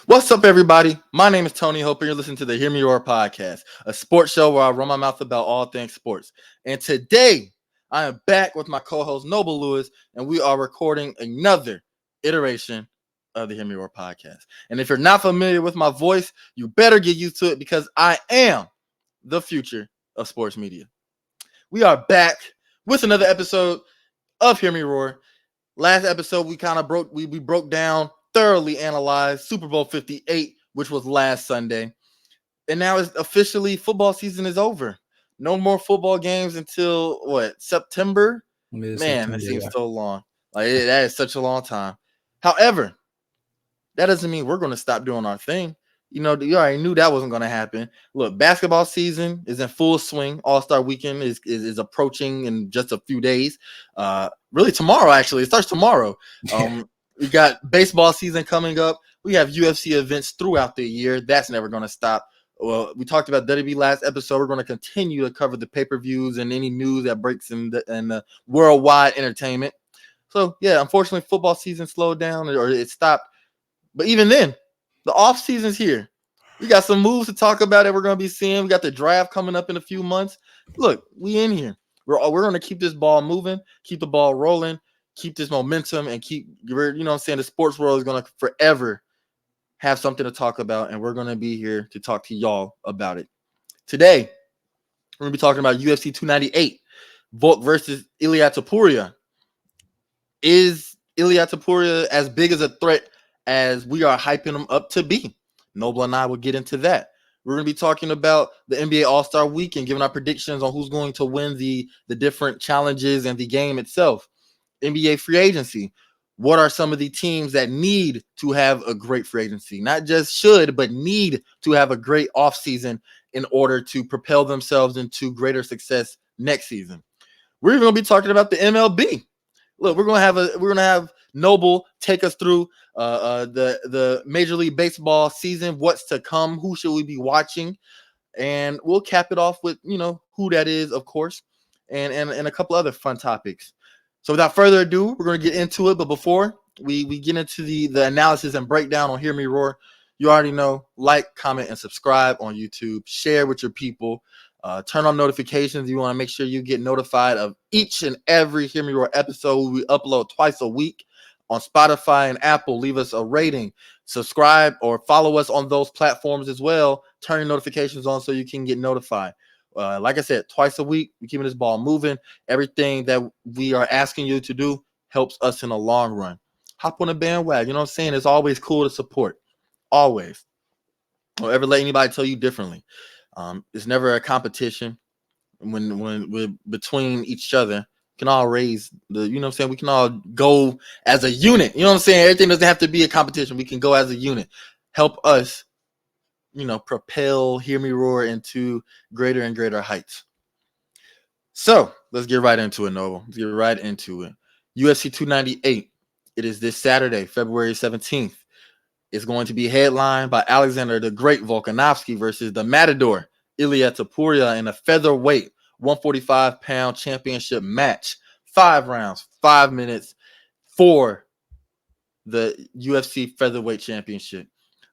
What's up, everybody? My name is Tony Hope, and you're listening to the Hear Me Roar podcast, a sports show where I run my mouth about all things sports. And today, I am back with my co-host Noble Lewis, and we are recording another iteration of the Hear Me Roar podcast. And if you're not familiar with my voice, you better get used to it because I am the future of sports media. We are back with another episode of Hear Me Roar. Last episode, we kind of broke down, thoroughly analyzed Super Bowl 58, which was last Sunday. And now it's officially football season is over. No more football games until September? Man, that seems so long. That is such a long time. However, that doesn't mean we're going to stop doing our thing. You already knew that wasn't going to happen. Look, basketball season is in full swing. All-Star weekend is approaching in just a few days. Really tomorrow, actually. It starts tomorrow. We got baseball season coming up. We have UFC events throughout the year. That's never going to stop. Well, we talked about WWE last episode. We're going to continue to cover the pay-per-views and any news that breaks in the worldwide entertainment. So, yeah, unfortunately, football season slowed down or it stopped. But even then, the off season's here. We got some moves to talk about that we're going to be seeing. We got the draft coming up in a few months. Look, we in here. We're going to keep this ball moving, keep the ball rolling, keep this momentum, and the sports world is going to forever have something to talk about, and we're going to be here to talk to y'all about it. Today, we're going to be talking about UFC 298, Volk versus Ilia Topuria. Is Ilia Topuria as big as a threat as we are hyping him up to be? Noble and I will get into that. We're going to be talking about the NBA All-Star Weekend, giving our predictions on who's going to win the different challenges and the game itself. NBA free agency. What are some of the teams that need to have a great free agency? Not just should, but need to have a great offseason in order to propel themselves into greater success next season. We're even going to be talking about the MLB. Look, we're gonna have Noble take us through the Major League Baseball season, what's to come, who should we be watching, and we'll cap it off with who that is, of course, and a couple other fun topics. So without further ado, we're gonna get into it. But before we get into the analysis and breakdown on Hear Me Roar, you already know, like, comment, and subscribe on YouTube. Share with your people. Turn on notifications. You want to make sure you get notified of each and every Hear Me Roar episode. We upload twice a week on Spotify and Apple. Leave us a rating, subscribe, or follow us on those platforms as well. Turn your notifications on so you can get notified. Like I said, twice a week, we're keeping this ball moving. Everything that we are asking you to do helps us in the long run. Hop on a bandwagon. You know what I'm saying? It's always cool to support. Always. Don't ever let anybody tell you differently. It's never a competition when we're between each other. We can all raise we can all go as a unit. You know what I'm saying? Everything doesn't have to be a competition. We can go as a unit. Help us, propel Hear Me Roar into greater and greater heights. So let's get right into it, Noble. Let's get right into it. UFC 298. It is this Saturday, February 17th. It's going to be headlined by Alexander the Great Volkanovski versus the Matador Ilia Topuria in a featherweight 145-pound championship match. 5 rounds, 5 minutes for the UFC featherweight championship.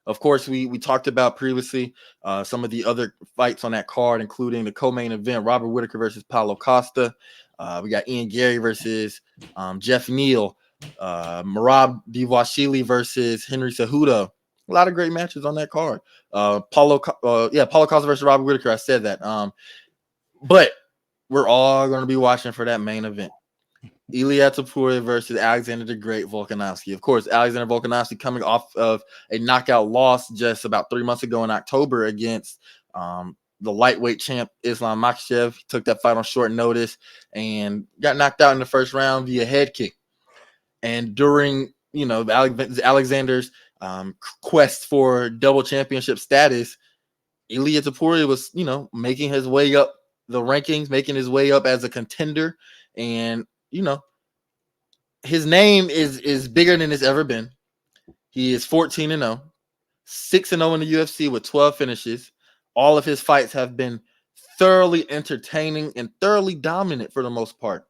Of course, we talked about previously some of the other fights on that card, including the co-main event, Robert Whittaker versus Paulo Costa. We got Ian Gary versus Jeff Neal. Merab Dvalishvili versus Henry Cejudo. A lot of great matches on that card. Paulo Costa versus Robert Whittaker. I said that. But we're all going to be watching for that main event. Ilia Topuria versus Alexander the Great Volkanovski. Of course, Alexander Volkanovski coming off of a knockout loss just about 3 months ago in October against the lightweight champ Islam Makhachev. He took that fight on short notice and got knocked out in the first round via head kick. And during, Alexander's quest for double championship status, Ilia Topuria was, making his way up the rankings, making his way up as a contender. And, his name is bigger than it's ever been. He is 14-0, 6-0 in the UFC with 12 finishes. All of his fights have been thoroughly entertaining and thoroughly dominant for the most part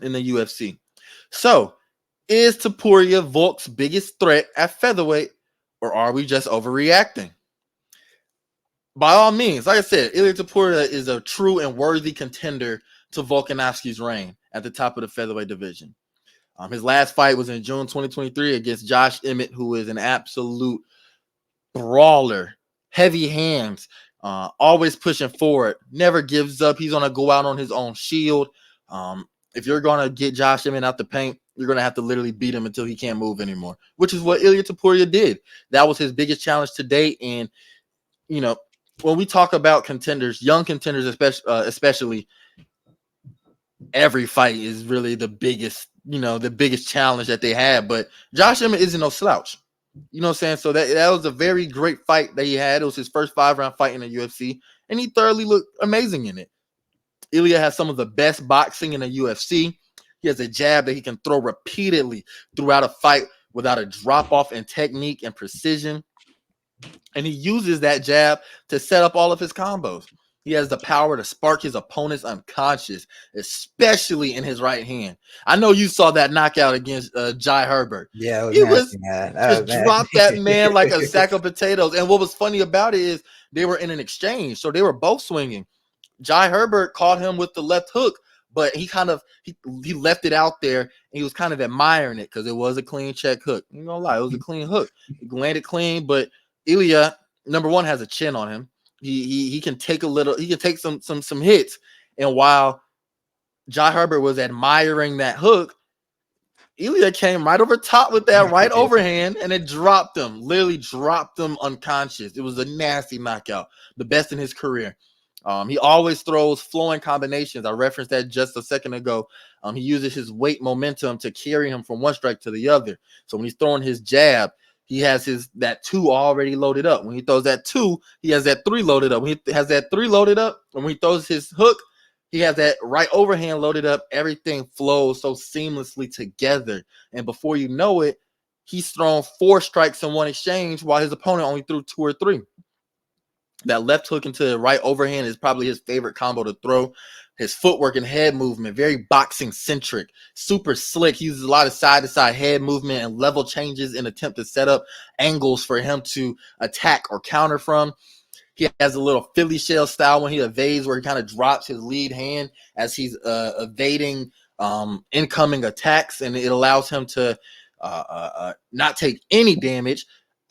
in the UFC. So, is Topuria Volk's biggest threat at featherweight, or are we just overreacting? By all means, like I said, Ilia Topuria is a true and worthy contender to Volkanovski's reign at the top of the featherweight division. His last fight was in June 2023 against Josh Emmett, who is an absolute brawler, heavy hands, always pushing forward, never gives up. He's going to go out on his own shield. If you're going to get Josh Emmett out the paint, you're going to have to literally beat him until he can't move anymore, which is what Ilia Topuria did. That was his biggest challenge to date. And, when we talk about contenders, young contenders especially, every fight is really the biggest challenge that they have. But Josh Emmett isn't no slouch. You know what I'm saying? So that was a very great fight that he had. It was his first 5-round fight in the UFC, and he thoroughly looked amazing in it. Ilia has some of the best boxing in the UFC. He has a jab that he can throw repeatedly throughout a fight without a drop-off in technique and precision. And he uses that jab to set up all of his combos. He has the power to spark his opponent's unconscious, especially in his right hand. I know you saw that knockout against Jai Herbert. Yeah, he just dropped that man like a sack of potatoes. And what was funny about it is they were in an exchange, so they were both swinging. Jai Herbert caught him with the left hook, but he left it out there, and he was kind of admiring it because it was a clean check hook. You know, lie, it was a clean hook. It landed clean, but Ilia, number one, has a chin on him. He can take some hits. And while Jai Herbert was admiring that hook, Ilia came right over top with that right overhand, and it dropped him, literally dropped him unconscious. It was a nasty knockout, the best in his career. He always throws flowing combinations. I referenced that just a second ago. He uses his weight momentum to carry him from one strike to the other. So when he's throwing his jab, he has that 2 already loaded up. When he throws that 2, he has that 3 loaded up. When he has that 3 loaded up, and when he throws his hook, he has that right overhand loaded up. Everything flows so seamlessly together. And before you know it, he's thrown 4 strikes in one exchange while his opponent only threw 2 or 3. That left hook into the right overhand is probably his favorite combo to throw. His footwork and head movement, very boxing-centric, super slick. He uses a lot of side-to-side head movement and level changes in attempt to set up angles for him to attack or counter from. He has a little Philly shell style when he evades, where he kind of drops his lead hand as he's evading incoming attacks, and it allows him to not take any damage.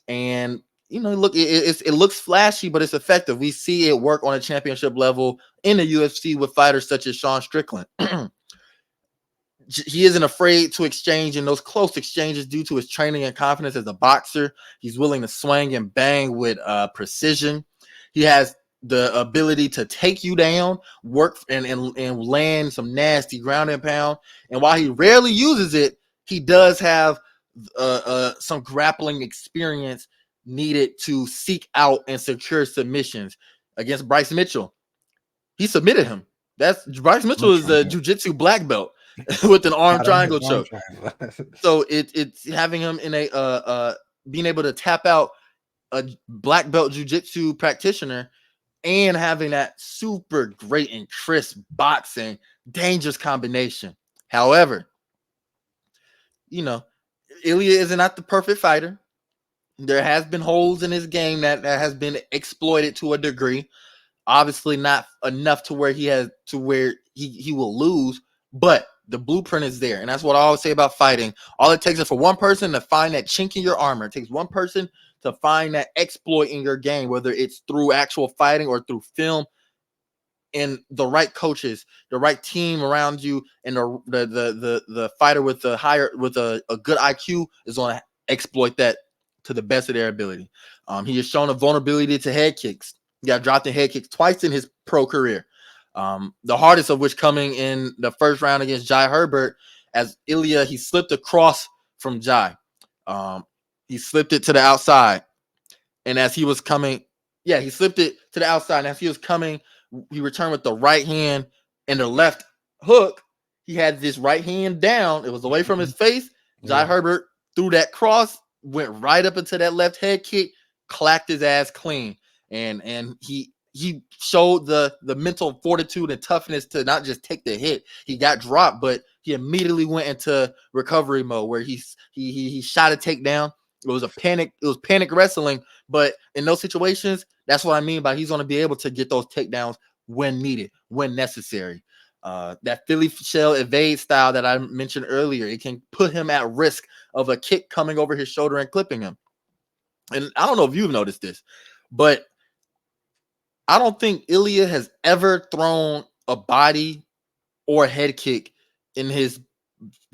And look, it looks flashy, but it's effective. We see it work on a championship level in the UFC with fighters such as Sean Strickland. He isn't afraid to exchange in those close exchanges due to his training and confidence as a boxer. He's willing to swing and bang with precision. He has the ability to take you down, work and land some nasty ground and pound. And while he rarely uses it, he does have some grappling experience needed to seek out and secure submissions. Against Bryce Mitchell, he submitted him. Bryce Mitchell is a jiu-jitsu black belt with an arm triangle choke. So it's having him in a being able to tap out a black belt jiu-jitsu practitioner and having that super great and crisp boxing dangerous combination. However, Ilia is not the perfect fighter. There has been holes in his game that has been exploited to a degree. Obviously not enough to where he will lose, but the blueprint is there. And that's what I always say about fighting. All it takes is for one person to find that chink in your armor. It takes one person to find that exploit in your game, whether it's through actual fighting or through film, and the right coaches, the right team around you, and the fighter with a good IQ is going to exploit that to the best of their ability. He has shown a vulnerability to head kicks. He got dropped in head kicks twice in his pro career. The hardest of which coming in the first round against Jai Herbert, as Ilia, he slipped across from Jai. He slipped it to the outside. And as he was coming, he slipped it to the outside. And as he was coming, he returned with the right hand and the left hook. He had this right hand down. It was away from his face. Jai Herbert threw that cross, went right up into that left head kick, clacked his ass clean. And he showed the mental fortitude and toughness to not just take the hit. He got dropped, but he immediately went into recovery mode where he shot a takedown. It was a panic. It was panic wrestling. But in those situations, that's what I mean by he's going to be able to get those takedowns when needed, when necessary. That Philly shell evade style that I mentioned earlier, it can put him at risk of a kick coming over his shoulder and clipping him. And I don't know if you've noticed this, but I don't think Ilia has ever thrown a body or a head kick in his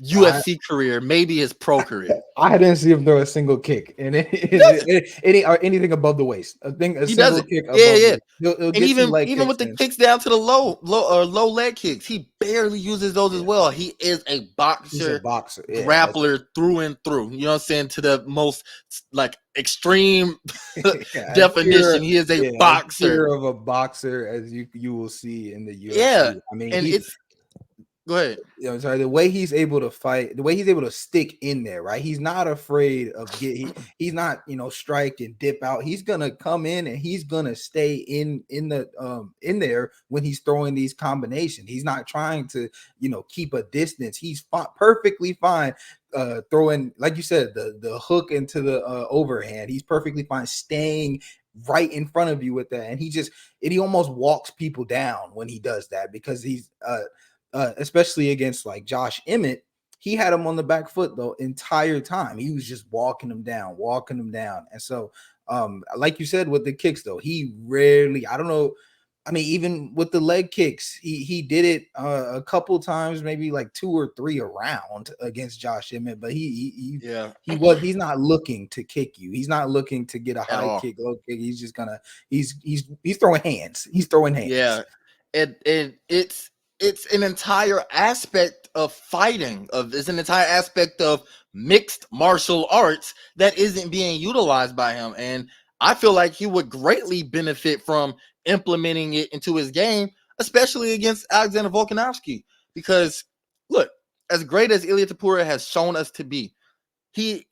UFC career, maybe his pro career. I didn't see him throw a single kick and anything above the waist. I think a He single doesn't. kick above Yeah, yeah. he'll And get some even leg even kicks with the in. kicks down to the low leg kicks, he barely uses those as well. He is a He's a boxer, boxer, grappler through and through. You know what I'm saying? To the most like extreme as definition, he is a as boxer. pure of a boxer as you will see in the Yeah, UFC. I mean, and he it's go ahead. sorry, the way he's able to fight, the way he's able to stick in there, right? He's not afraid of he's not, strike and dip out. He's gonna come in and he's gonna stay in in there when he's throwing these combinations. He's not trying to, keep a distance. He's perfectly fine throwing, like you said, the hook into the overhand. He's perfectly fine staying right in front of you with that. And he almost walks people down when he does that, because he's especially against like Josh Emmett, he had him on the back foot the entire time. He was just walking him down. And so, like you said, with the kicks though, he rarely, I don't know. I mean, even with the leg kicks, he did it a couple times, maybe like 2 or 3 around against Josh Emmett, but he's not looking to kick you. He's not looking to get a high kick, low kick. He's just gonna he's throwing hands. He's throwing hands. Yeah, it's an entire aspect of fighting. It's an entire aspect of mixed martial arts that isn't being utilized by him, and I feel like he would greatly benefit from implementing it into his game, especially against Alexander Volkanovski. Because look, as great as Ilia Topuria has shown us to be, he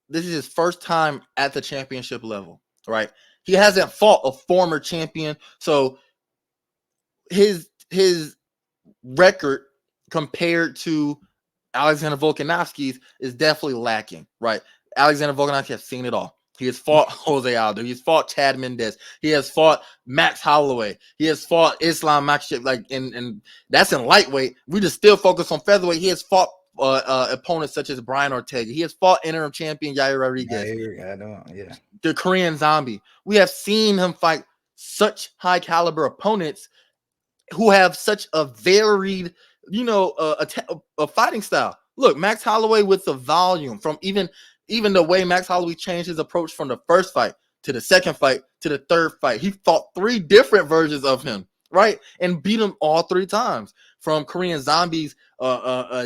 this is his first time at the championship level, right? He hasn't fought a former champion, so his record compared to Alexander Volkanovski's is definitely lacking, right? Alexander Volkanovski has seen it all. He has fought Jose Aldo. He's fought Chad Mendes. He has fought Max Holloway. He has fought Islam Makhachev. Like, and that's in lightweight. We just still focus on featherweight. He has fought opponents such as Brian Ortega. He has fought interim champion Yair Rodriguez. Yeah. The Korean Zombie. We have seen him fight such high caliber opponents who have such a varied, a fighting style. Look, Max Holloway with the volume from even the way Max Holloway changed his approach from the first fight to the second fight to the third fight. He fought 3 different versions of him, right? And beat him all 3 times. From Korean Zombies,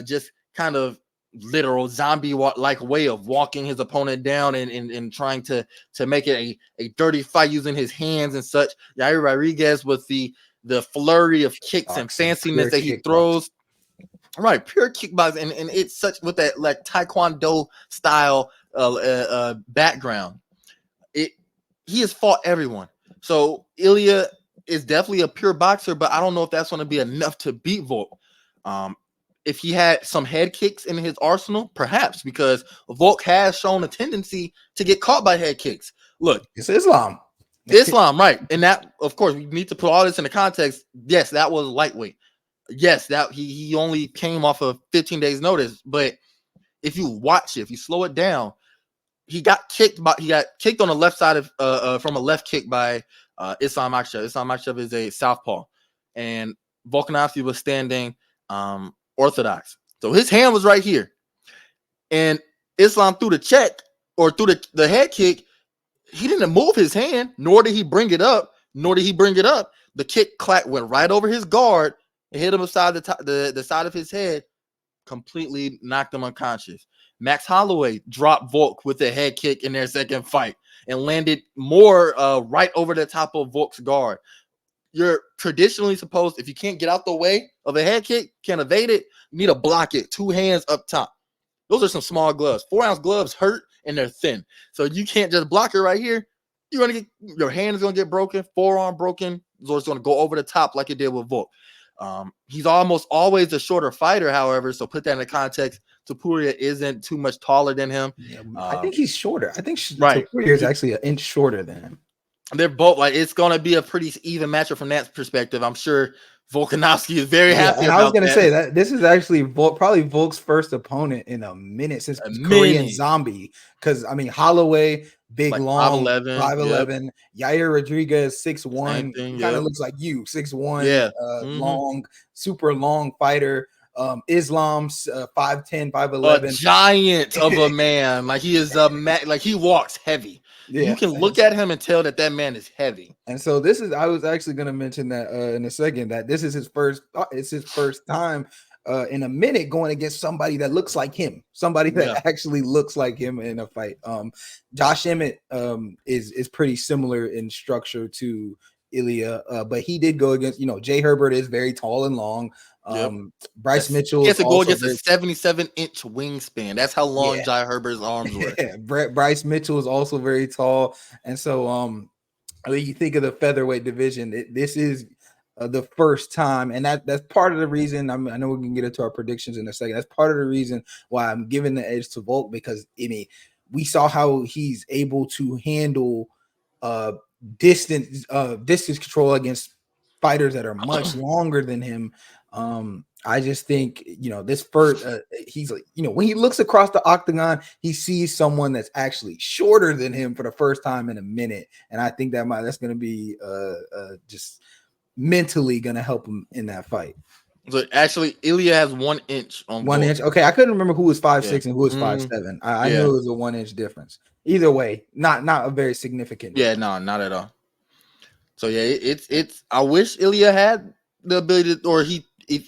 just kind of literal zombie-like way of walking his opponent down and trying to make it a dirty fight using his hands and such. Yair Rodriguez with the flurry of kicks and fanciness that he throws. Right, pure kickboxing, and it's such with that like Taekwondo style background. He has fought everyone. So Ilia is definitely a pure boxer, but I don't know if that's going to be enough to beat Volk. If he had some head kicks in his arsenal, perhaps, because Volk has shown a tendency to get caught by head kicks. Look, it's Islam, right? And that, of course, we need to put all this in the context. Yes, that was lightweight. Yes, that he only came off of 15 days notice, but if you watch it, if you slow it down, he got kicked on the left side of from a left kick by Islam Makhachev. Islam Makhachev is a southpaw, and Volkanovski was standing orthodox. So his hand was right here, and Islam threw the check or threw the head kick. He didn't move his hand, nor did he bring it up. The kick went right over his guard. It hit him beside the side of his head, completely knocked him unconscious. Max Holloway dropped Volk with a head kick in their second fight and landed more right over the top of Volk's guard. You're traditionally supposed, if you can't get out the way of a head kick, can't evade it, you need to block it, 2 hands up top. Those are some small gloves. 4-ounce gloves hurt and they're thin. So you can't just block it right here. Your hand is going to get broken, forearm broken. So it's going to go over the top like it did with Volk. He's almost always a shorter fighter, however, so put that in the context Topuria isn't too much taller than him. Yeah, I think he's shorter. I think Right. Topuria is actually an inch shorter than him. They're both like it's gonna be a pretty even matchup from that perspective. I'm sure Volkanovski is very Yeah, happy and I was about gonna that. say that this is actually probably Volk's first opponent in a minute since A Korean mini, Zombie. Because I mean, Holloway, big, like long, 5'11". Yep, 5'11". Yair Rodriguez, same 6'1", thing. kind of Yep. looks like you, 6'1", Yeah. Hmm. long, super long fighter. Islam's 5'10", A 5'11". giant of a man. Like he is like he walks heavy. You Yeah, can look at him and tell that that man is heavy. and so this is I was actually going to mention that in a second that this is his first it's his first time in a minute going against somebody that looks like him, somebody Yeah. that actually looks like him in a fight. Josh Emmett is pretty similar in structure to Ilia, but he did go against, Jay Herbert is very tall and long. Yep. Bryce Mitchell He is has to go also against a very 77-inch wingspan. That's how long yeah. Jai Herbert's arms were. Bryce Mitchell is also very tall, and so when you think of the featherweight division, this is the first time, and that's part of the reason. I know we can get into our predictions in a second. That's part of the reason why I'm giving the edge to Volk, because I mean, we saw how he's able to handle uh distance control against fighters that are much longer than him. I just think, this first he's like, when he looks across the octagon, he sees someone that's actually shorter than him for the first time in a minute, and I think that's going to be just mentally going to help him in that fight. So actually, Ilya has 1 inch on 1 inch. Volk. Okay, I couldn't remember who was Yeah. 5'6" and who was 5'7". I knew Yeah. it was a 1 inch difference. Either way, not a very significant Yeah. difference. No, not at all. So yeah, it's. I wish Ilya had the ability to, or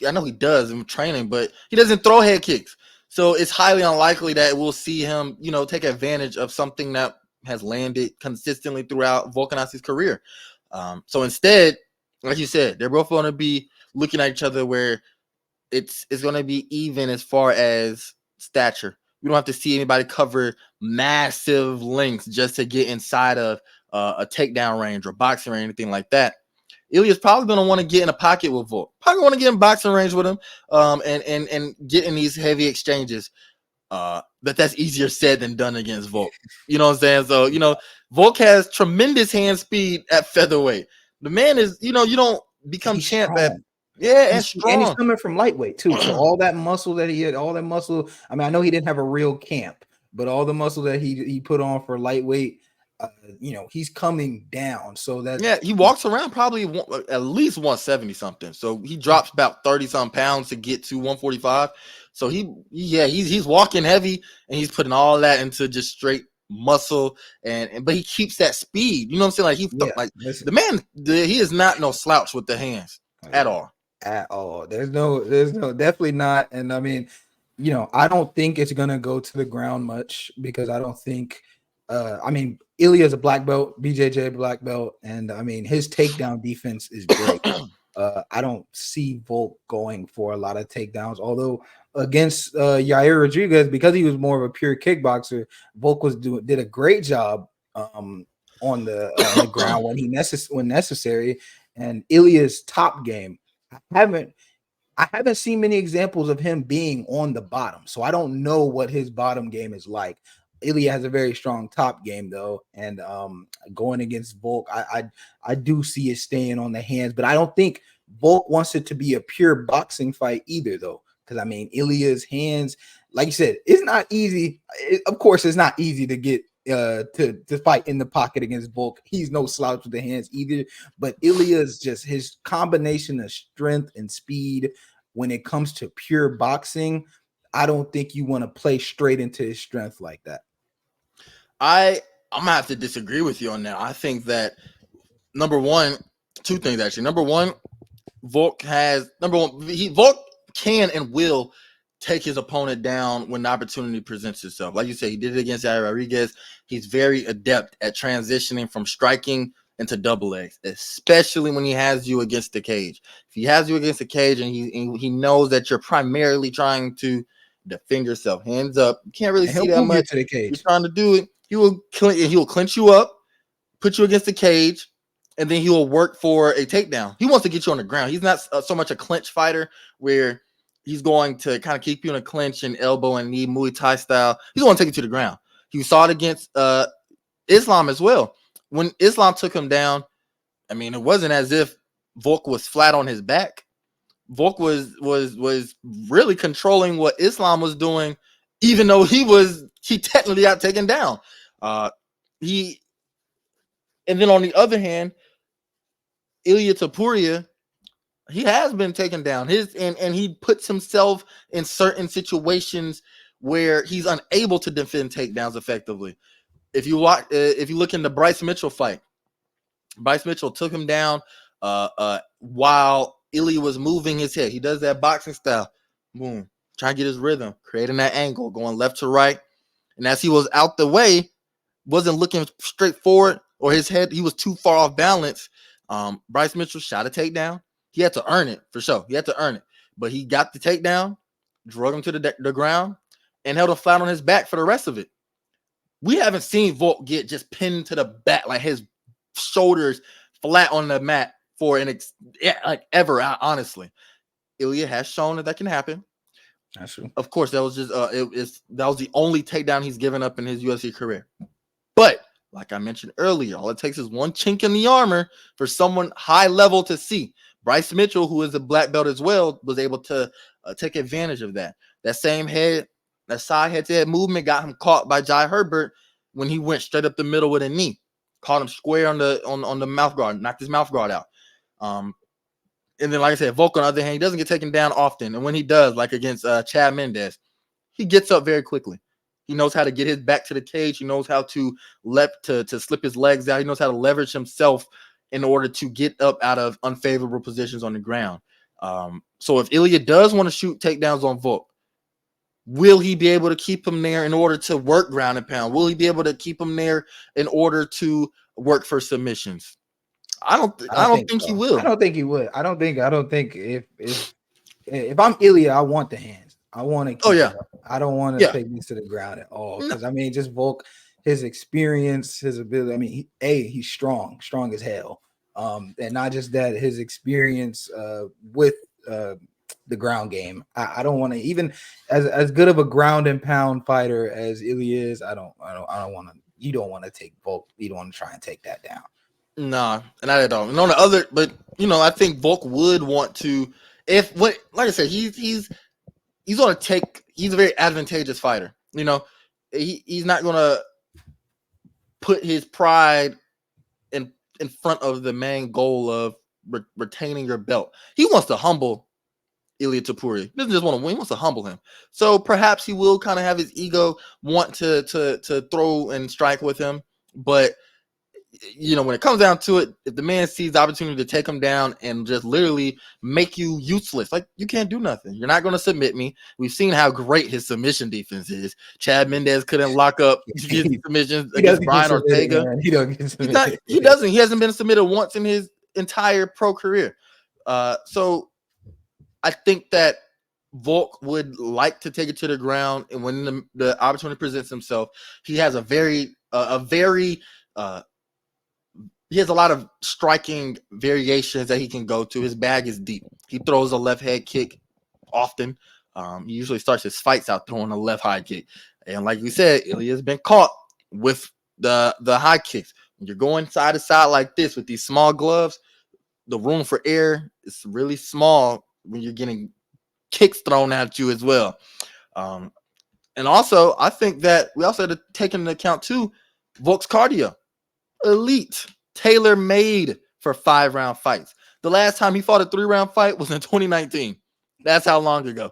I know he does in training, but he doesn't throw head kicks. So it's highly unlikely that we'll see him, take advantage of something that has landed consistently throughout Volkanovski's career. So instead, like you said, they're both going to be looking at each other where it's going to be even as far as stature. We don't have to see anybody cover massive lengths just to get inside of a takedown range or boxing or anything like that. Ilya's probably going to want to get in a pocket with Volk. Probably want to get in boxing range with him, and get in these heavy exchanges. But that's easier said than done against Volk. You know what I'm saying? So, Volk has tremendous hand speed at featherweight. The man is, you don't become He's champ at strong. and And he's strong. coming from lightweight too. So all that muscle that he had, all that muscle. I mean, I know he didn't have a real camp, but all the muscle that he put on for lightweight, he's coming down. So that He walks around probably at least 170 something. So he drops about 30 some pounds to get to 145. So he's walking heavy, and he's putting all that into just straight muscle, but he keeps that speed. You know what I'm saying? Like listen, the man, he is not no slouch with the hands at all. at all. There's no, definitely not. And I mean, I don't think it's gonna go to the ground much, because I don't think. I mean, Ilya's a black belt, BJJ black belt, and I mean his takedown defense is great. I don't see Volk going for a lot of takedowns, although against Yair Rodriguez, because he was more of a pure kickboxer, Volk did a great job on the ground when necessary. And Ilya's top game, I haven't seen many examples of him being on the bottom, so I don't know what his bottom game is like. Ilia has a very strong top game though, and going against Volk, I do see it staying on the hands, but I don't think Volk wants it to be a pure boxing fight either, though, because I mean Ilia's hands, like you said, it's not easy. Of course, it's not easy to get to fight in the pocket against Volk. He's no slouch with the hands either, but Ilia's just his combination of strength and speed when it comes to pure boxing. I don't think you want to play straight into his strength like that. I'm gonna have to disagree with you on that. I think that two things actually. Number one, Volk can and will take his opponent down when the opportunity presents itself. Like you said, he did it against Yair Rodriguez. He's very adept at transitioning from striking into double legs, especially when he has you against the cage. If he has you against the cage and he knows that you're primarily trying to defend yourself, hands up, you can't really And see he'll that move you much. to the You're cage. trying to do it. He will clinch you up, put you against the cage, and then he will work for a takedown. He wants to get you on the ground. He's not so much a clinch fighter where He's going to kind of keep you in a clinch and elbow and knee, Muay Thai style. He's going to take you to the ground. You saw it against Islam as well. When Islam took him down, I mean, it wasn't as if Volk was flat on his back. Volk was really controlling what Islam was doing, even though he technically got taken down. And then on the other hand, Ilia Topuria, he has been taken down. And he puts himself in certain situations where he's unable to defend takedowns effectively. If you look in the Bryce Mitchell fight, Bryce Mitchell took him down while Ilia was moving his head. He does that boxing style, boom, trying to get his rhythm, creating that angle, going left to right. And as he was out the way, wasn't looking straight forward, or his head, he was too far off balance. Bryce Mitchell shot a takedown. He had to earn it, for sure. He had to earn it. But he got the takedown, drug him to the ground, and held him flat on his back for the rest of it. We haven't seen Volk get just pinned to the back, like his shoulders flat on the mat for ever, honestly. Ilia has shown that can happen. That's true. Of course, that was just that was the only takedown he's given up in his UFC career. But like I mentioned earlier, all it takes is one chink in the armor for someone high level to see. Bryce Mitchell, who is a black belt as well, was able to take advantage of that. That same side head-to-head movement got him caught by Jai Herbert when he went straight up the middle with a knee. Caught him square on the mouth guard, knocked his mouth guard out. And then, like I said, Volk, on the other hand, he doesn't get taken down often. And when he does, like against Chad Mendez, he gets up very quickly. He knows how to get his back to the cage. He knows how to slip his legs out. He knows how to leverage himself in order to get up out of unfavorable positions on the ground. So if Ilia does want to shoot takedowns on Volk, will he be able to keep him there in order to work ground and pound? Will he be able to keep him there in order to work for submissions? I don't think he will. I don't think he would. I don't think if I'm Ilia, I want the hands. I want to keep it up. I don't want to take this to the ground at all. Because I mean, just Volk, his experience, his ability. I mean, he's strong as hell. And not just that, his experience with the ground game. I don't want to, even as good of a ground and pound fighter as Ilia is. I don't want to. You don't want to take Volk. You don't want to try and take that down. Nah, not at all. And on the other, but I think Volk would want to. Like I said, he's gonna take. He's a very advantageous fighter. He's not gonna put his pride in front of the main goal of retaining your belt. He wants to humble Ilia Topuria. He doesn't just want to win; he wants to humble him. So perhaps he will kind of have his ego want to throw and strike with him, but. When it comes down to it, if the man sees the opportunity to take him down and just literally make you useless, like you can't do nothing. You're not going to submit me. We've seen how great his submission defense is. Chad Mendez couldn't lock up his submissions against Brian Ortega. He doesn't. He hasn't been submitted once in his entire pro career. So I think that Volk would like to take it to the ground, and when the opportunity presents himself, he has he has a lot of striking variations that he can go to. His bag is deep. He throws a left head kick often. He usually starts his fights out throwing a left high kick. And like we said, Ilia's been caught with the high kicks. When you're going side to side like this with these small gloves, the room for error is really small when you're getting kicks thrown at you as well. And also, I think that we also had to take into account too, Volk's cardio. Elite. Tailor-made for 5-round fights. The last time he fought a 3-round fight was in 2019. That's how long ago.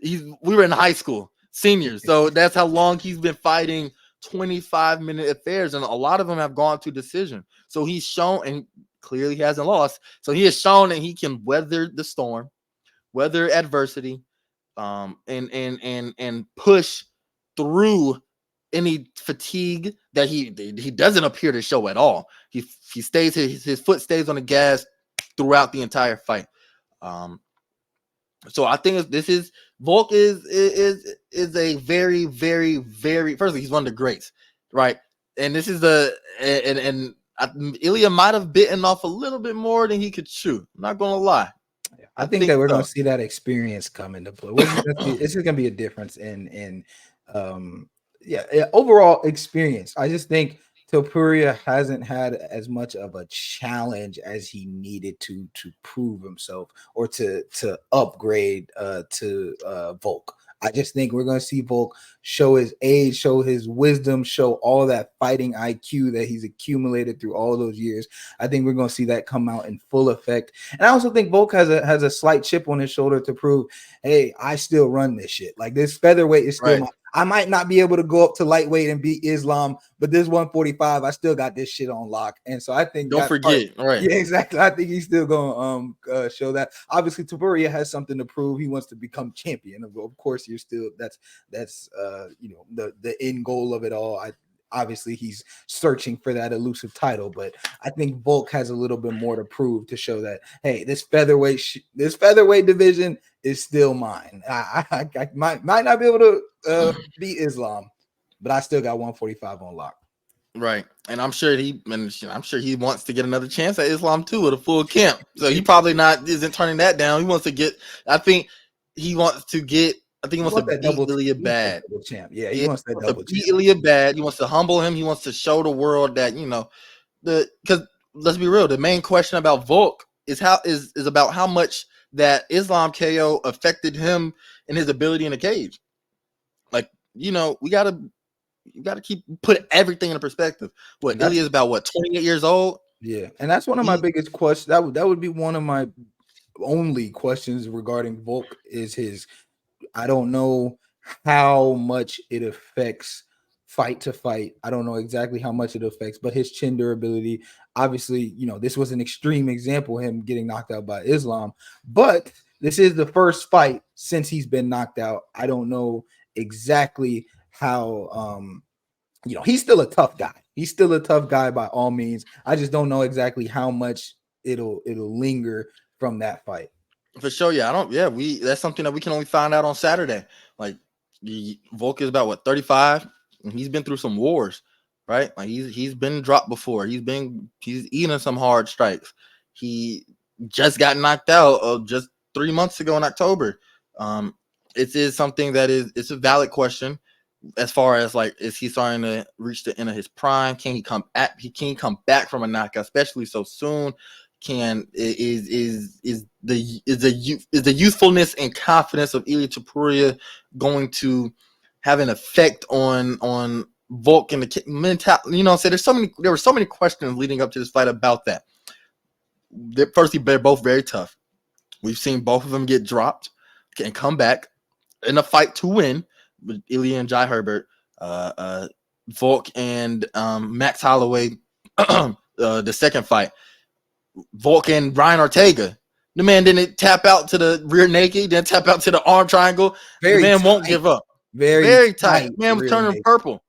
We were in high school, seniors. So that's how long he's been fighting 25-minute affairs, and a lot of them have gone to decision. So he's shown, and clearly he hasn't lost. So he has shown that he can weather the storm, weather adversity, and push through any fatigue that he doesn't appear to show at all. He stays, his foot stays on the gas throughout the entire fight. So I think Volk is a very, very, very, firstly, he's one of the greats, right? And this is Ilia might have bitten off a little bit more than he could chew. I'm not gonna lie. Yeah. I I think think that we're going so. to see that experience come into play. We're just gonna see, it's just going to be a difference um, overall experience. I just think Topuria hasn't had as much of a challenge as he needed to prove himself or to upgrade to Volk. I just think we're going to see Volk show his age, show his wisdom, show all that fighting IQ that he's accumulated through all those years. I think we're going to see that come out in full effect. And I also think Volk has a slight chip on his shoulder to prove, hey, I still run this shit. Like this featherweight is still Right. my. I might not be able to go up to lightweight and beat Islam, but this 145, I still got this shit on lock. And so I think Don't that part, forget. Right. yeah, exactly. I think he's still going to show that. Obviously, Topuria has something to prove. He wants to become champion. Of course, you're still that's the end goal of it all. Obviously he's searching for that elusive title, but I think Volk has a little bit more to prove to show that, hey, this featherweight division is still mine. I might not be able to beat Islam, but I still got 145 on lock. Right. And I'm sure he wants to get another chance at Islam too with a full camp. So he probably isn't turning that down. He wants to get I think he wants to get I think he He wants to wants that beat double, Ilya he wants that bad. double champ. Yeah, he Yeah, wants he that wants to double beat champ. Ilya bad. He wants to humble him. He wants to show the world that, because let's be real, the main question about Volk is about how much that Islam KO affected him and his ability in the cage. Like, we gotta you gotta put everything in perspective. What And Ilya that's is about 28 years old? yeah, and that's one of my He biggest questions. That would be one of my only questions regarding Volk is his. I don't know how much it affects fight to fight. I don't know exactly how much it affects, but his chin durability, obviously, this was an extreme example, him getting knocked out by Islam, but this is the first fight since he's been knocked out. I don't know exactly how he's still a tough guy. He's still a tough guy by all means. I just don't know exactly how much it'll linger from that fight. for sure. Yeah, I don't. Yeah, we that's something that we can only find out on Saturday. Like, Volk is about 35, and he's been through some wars, right? Like he's been dropped before. He's eating some hard strikes. He just got knocked out just 3 months ago in October. Um, it is something that it's a valid question as far as like, is he starting to reach the end of his prime? Can he come back from a knockout, especially so soon? Can is the youthfulness and confidence of Ilia Topuria going to have an effect on Volk and the mental? So there were so many questions leading up to this fight about that. Firstly, they're both very tough. We've seen both of them get dropped and come back in a fight to win with Ilya and Jai Herbert, Volk and Max Holloway. The second fight, Volk and Ryan Ortega. The man didn't tap out to the rear naked, didn't tap out to the arm triangle. The Very man won't tight, give up. very Very tight. tight Man was rear turning naked. purple.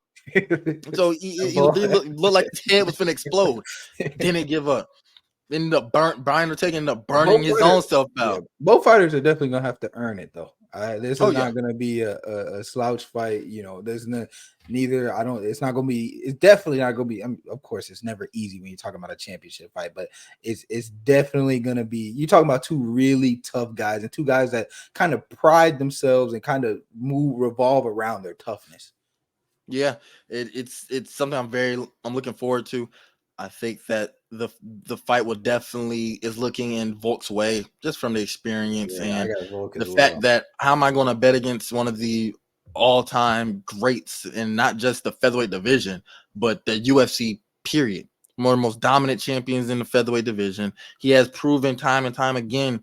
So he looked like his head was going to explode. Didn't give up. Ended up Brian Ortega ended up burning his own self out. Both fighters are definitely gonna have to earn it though. This Oh is yeah. not gonna be a slouch fight. There's neither. I don't. It's not gonna be. It's definitely not gonna be. Of course, it's never easy when you're talking about a championship fight, but it's definitely gonna be. You're talking about two really tough guys and two guys that kind of pride themselves and kind of revolve around their toughness. Yeah, it's something I'm looking forward to. I think that the fight will definitely is looking in Volk's way just from the experience Yeah, I and got Volk the as fact well. that how am I going to bet against one of the all-time greats and not just the featherweight division, but the UFC period. One of the most dominant champions in the featherweight division. He has proven time and time again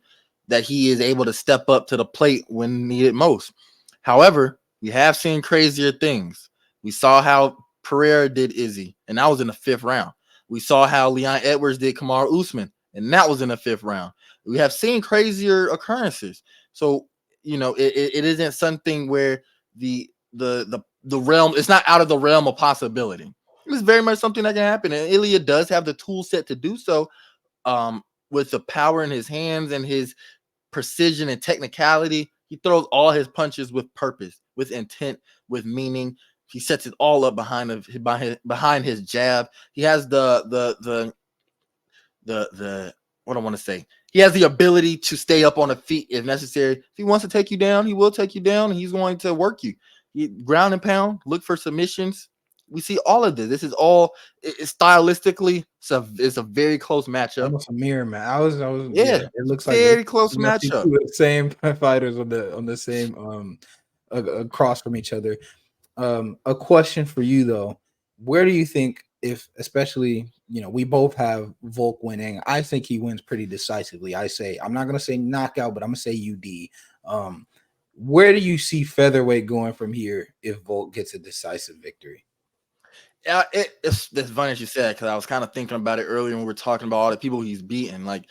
that he is able to step up to the plate when needed most. However, we have seen crazier things. We saw how Pereira did Izzy, and that was in the 5th round. We saw how Leon Edwards did Kamaru Usman, and that was in the 5th round. We have seen crazier occurrences. So, it isn't something where the realm, it's not out of the realm of possibility. It's very much something that can happen. And Ilya does have the tool set to do so, with the power in his hands and his precision and technicality. He throws all his punches with purpose, with intent, with meaning. He sets it all up behind his jab. He has the what I want to say. He has the ability to stay up on the feet if necessary. If he wants to take you down, he will take you down, and he's going to work you. Ground and pound, look for submissions. We see all of this. This is all stylistically. It's a very close matchup. Almost a mirror, man. Yeah. Yeah, It looks like very close you must see two matchup. of the same fighters on the same across from each other. A question for you though: where do you think, if especially we both have Volk winning? I think he wins pretty decisively. I'm not gonna say knockout, but I'm gonna say UD. Where do you see featherweight going from here if Volk gets a decisive victory? Yeah, it's funny as you said, because I was kind of thinking about it earlier when we were talking about all the people he's beaten, like,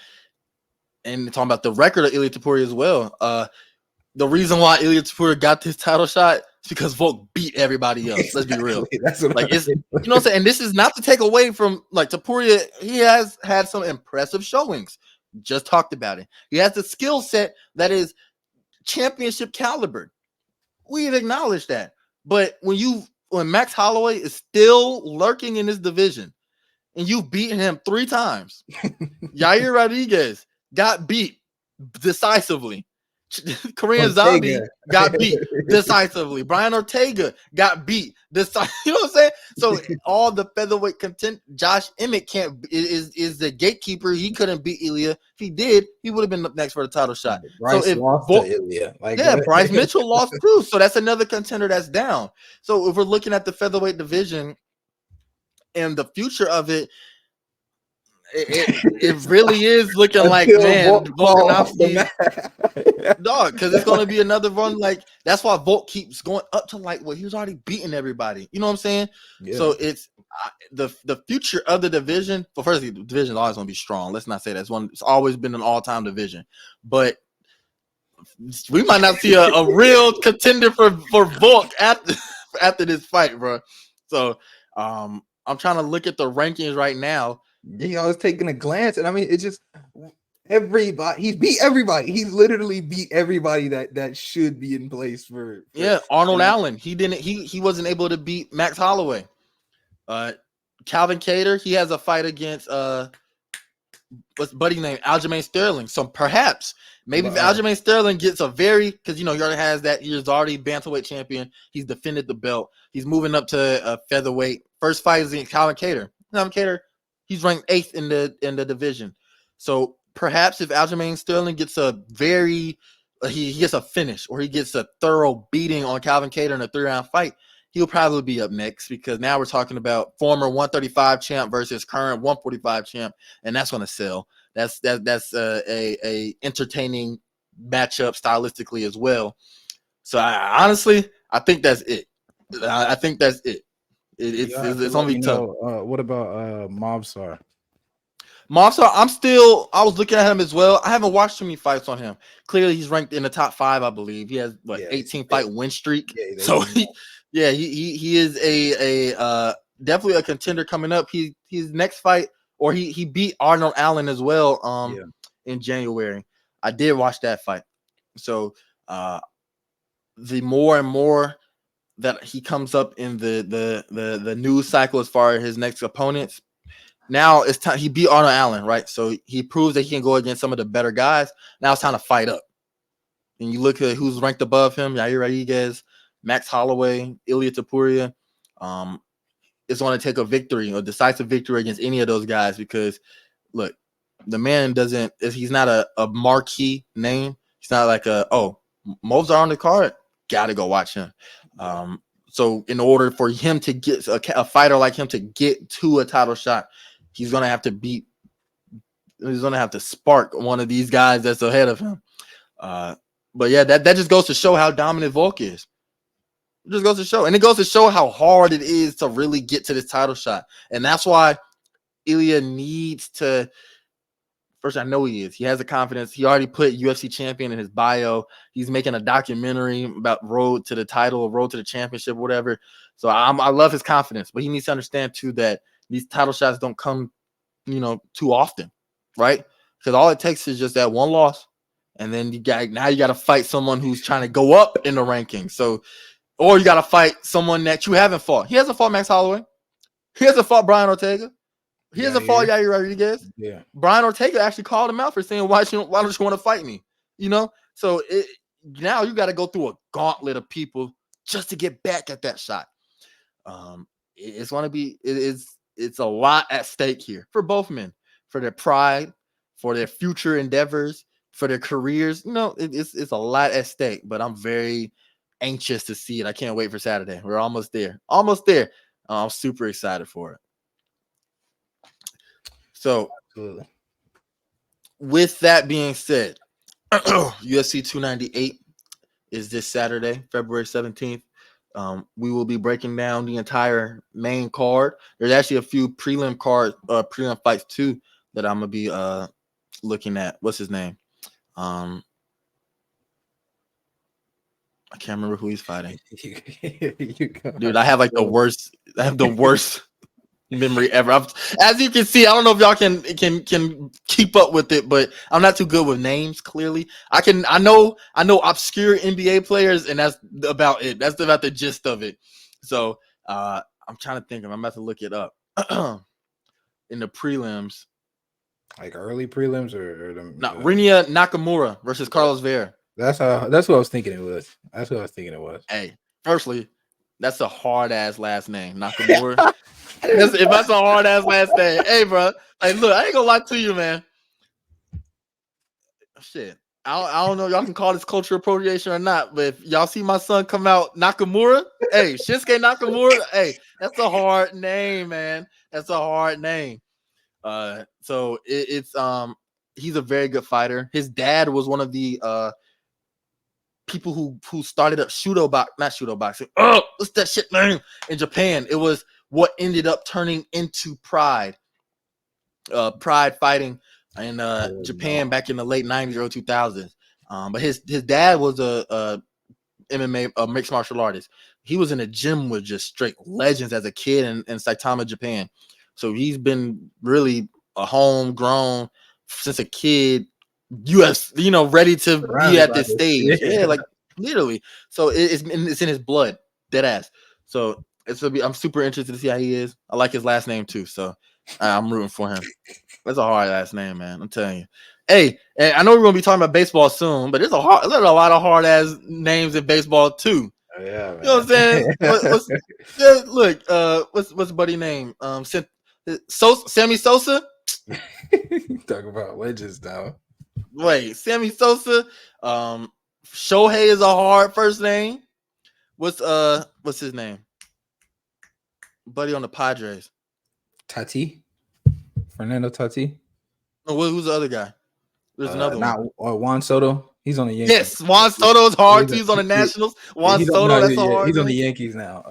and talking about the record of Ilia Topuria as well. The reason why Ilia Topuria got this title shot is because Volk beat everybody else. Let's be real. That's what like it's what I'm saying. And this is not to take away from like Topuria. He has had some impressive showings. Just talked about it. He has the skill set that is championship caliber. We've acknowledged that. But when Max Holloway is still lurking in this division and you've beaten him 3 times, Yair Rodriguez got beat decisively. Korean Zombie got beat decisively. Brian Ortega got beat decisively. You know what I'm saying? So all the featherweight content, Josh Emmett is the gatekeeper. He couldn't beat Ilia. If he did, he would have been up next for the title shot. Bryce lost to Ilia. Bryce Mitchell lost too. So that's another contender that's down. So if we're looking at the featherweight division and the future of it, it really is looking like, man, Volkanovski, dog, because it's going to be another run. Like, that's why Volk keeps going up to he's already beaten everybody. You know what I'm saying? Yeah. So it's the future of the division. Well, first, the division is always going to be strong. Let's not say that's one. It's always been an all-time division, but we might not see a real contender for Volk after this fight, bro. So I'm trying to look at the rankings right now. I was taking a glance, and I mean, it's just everybody. He's beat everybody. He's literally beat everybody that should be in place for Arnold Allen. He didn't. He wasn't able to beat Max Holloway. Calvin Kattar. He has a fight against what's buddy's name? Aljamain Sterling. So perhaps maybe if Aljamain Sterling gets because he already has that. He's already bantamweight champion. He's defended the belt. He's moving up to featherweight. First fight is against Calvin Kattar. Calvin Kattar. He's ranked 8th in the division. So perhaps if Aljamain Sterling gets he gets a finish or he gets a thorough beating on Calvin Kattar in a 3-round fight, he'll probably be up next, because now we're talking about former 135 champ versus current 145 champ, and that's going to sell. That's a entertaining matchup stylistically as well. So I think that's it. I think that's it. It's gonna be tough. What about Mobsar? Mobsar, I was looking at him as well. I haven't watched too many fights on him. Clearly, he's ranked in the top 5, I believe. He has 18 fight win streak. So he is a definitely a contender coming up. His next fight, or he beat Arnold Allen as well in January. I did watch that fight. So the more and more that he comes up in the news cycle as far as his next opponents, now it's time. He beat Arnold Allen, right? So he proves that he can go against some of the better guys. Now it's time to fight up. And you look at who's ranked above him: Yair Rodriguez, Max Holloway, Ilia Topuria. It's going to take a decisive victory against any of those guys, because look, the man he's not a marquee name. He's not like Mobs are on the card. Gotta go watch him. So in order for him to get a fighter like him to get to a title shot, he's gonna have to spark one of these guys that's ahead of him. But yeah, that just goes to show how dominant Volk is. It just goes to show, and it goes to show how hard it is to really get to this title shot. And that's why Ilia needs to. First, I know he is. He has the confidence. He already put UFC champion in his bio. He's making a documentary about road to the title, road to the championship, whatever. So I love his confidence, but he needs to understand too that these title shots don't come, too often, right? Because all it takes is just that one loss, and then you got to fight someone who's trying to go up in the rankings. So, or you got to fight someone that you haven't fought. He hasn't fought Max Holloway. He hasn't fought Brian Ortega. He doesn't fault Yair Rodriguez. Yeah. Brian Ortega actually called him out for saying, why don't you want to fight me? So now you got to go through a gauntlet of people just to get back at that shot. It's a lot at stake here for both men, for their pride, for their future endeavors, for their careers. It's a lot at stake, but I'm very anxious to see it. I can't wait for Saturday. We're almost there. I'm super excited for it. So, absolutely. With that being said, UFC 298 is this Saturday, February 17th. We will be breaking down the entire main card. There's actually a few prelim fights too that I'm gonna be looking at. What's his name? I can't remember who he's fighting. Dude, I have the worst. I have the worst memory ever. As you can see, I don't know if y'all can keep up with it, but I'm not too good with names. Clearly, I know obscure NBA players, and that's about it. That's about the gist of it. So I'm trying to think. I'm about to look it up in the prelims. Like early prelims or Rinya Nakamura versus Carlos Vera. That's what I was thinking it was. Hey, firstly, that's a hard ass last name, Nakamura. If that's a hard ass last name, hey, bro. Hey, look, I ain't gonna lie to you, man. Shit, I don't know. Y'all can call this cultural appropriation or not, but if y'all see my son come out Nakamura, hey, Shinsuke Nakamura, hey, that's a hard name, man. That's a hard name. So it's he's a very good fighter. His dad was one of the people who started up not judo boxing. Oh, what's that shit name in Japan? It was what ended up turning into Pride fighting in Japan back in the late 90s, early 2000s. But his dad was a MMA mixed martial artist. He was in a gym with just straight legends as a kid in Saitama, Japan. So he's been really a homegrown since a kid. Ready to be at this stage. Yeah, like literally. So it's in his blood, dead ass. So I'm super interested to see how he is. I like his last name too, so I'm rooting for him. That's a hard last name, man. I'm telling you. Hey, and I know we're gonna be talking about baseball soon, but there's a lot of hard ass names in baseball too. Oh, yeah, man. You know what I'm saying? What's buddy name? Sammy Sosa. Talk about legends now. Wait, Sammy Sosa. Shohei is a hard first name. What's his name? Buddy on the Padres. Fernando Tatis. No, who's the other guy? There's another one. Juan Soto. He's on the Yankees. Yes, Juan Soto is hard. He's on the Nationals. Juan Soto, that's a hard. He's on the Yankees now.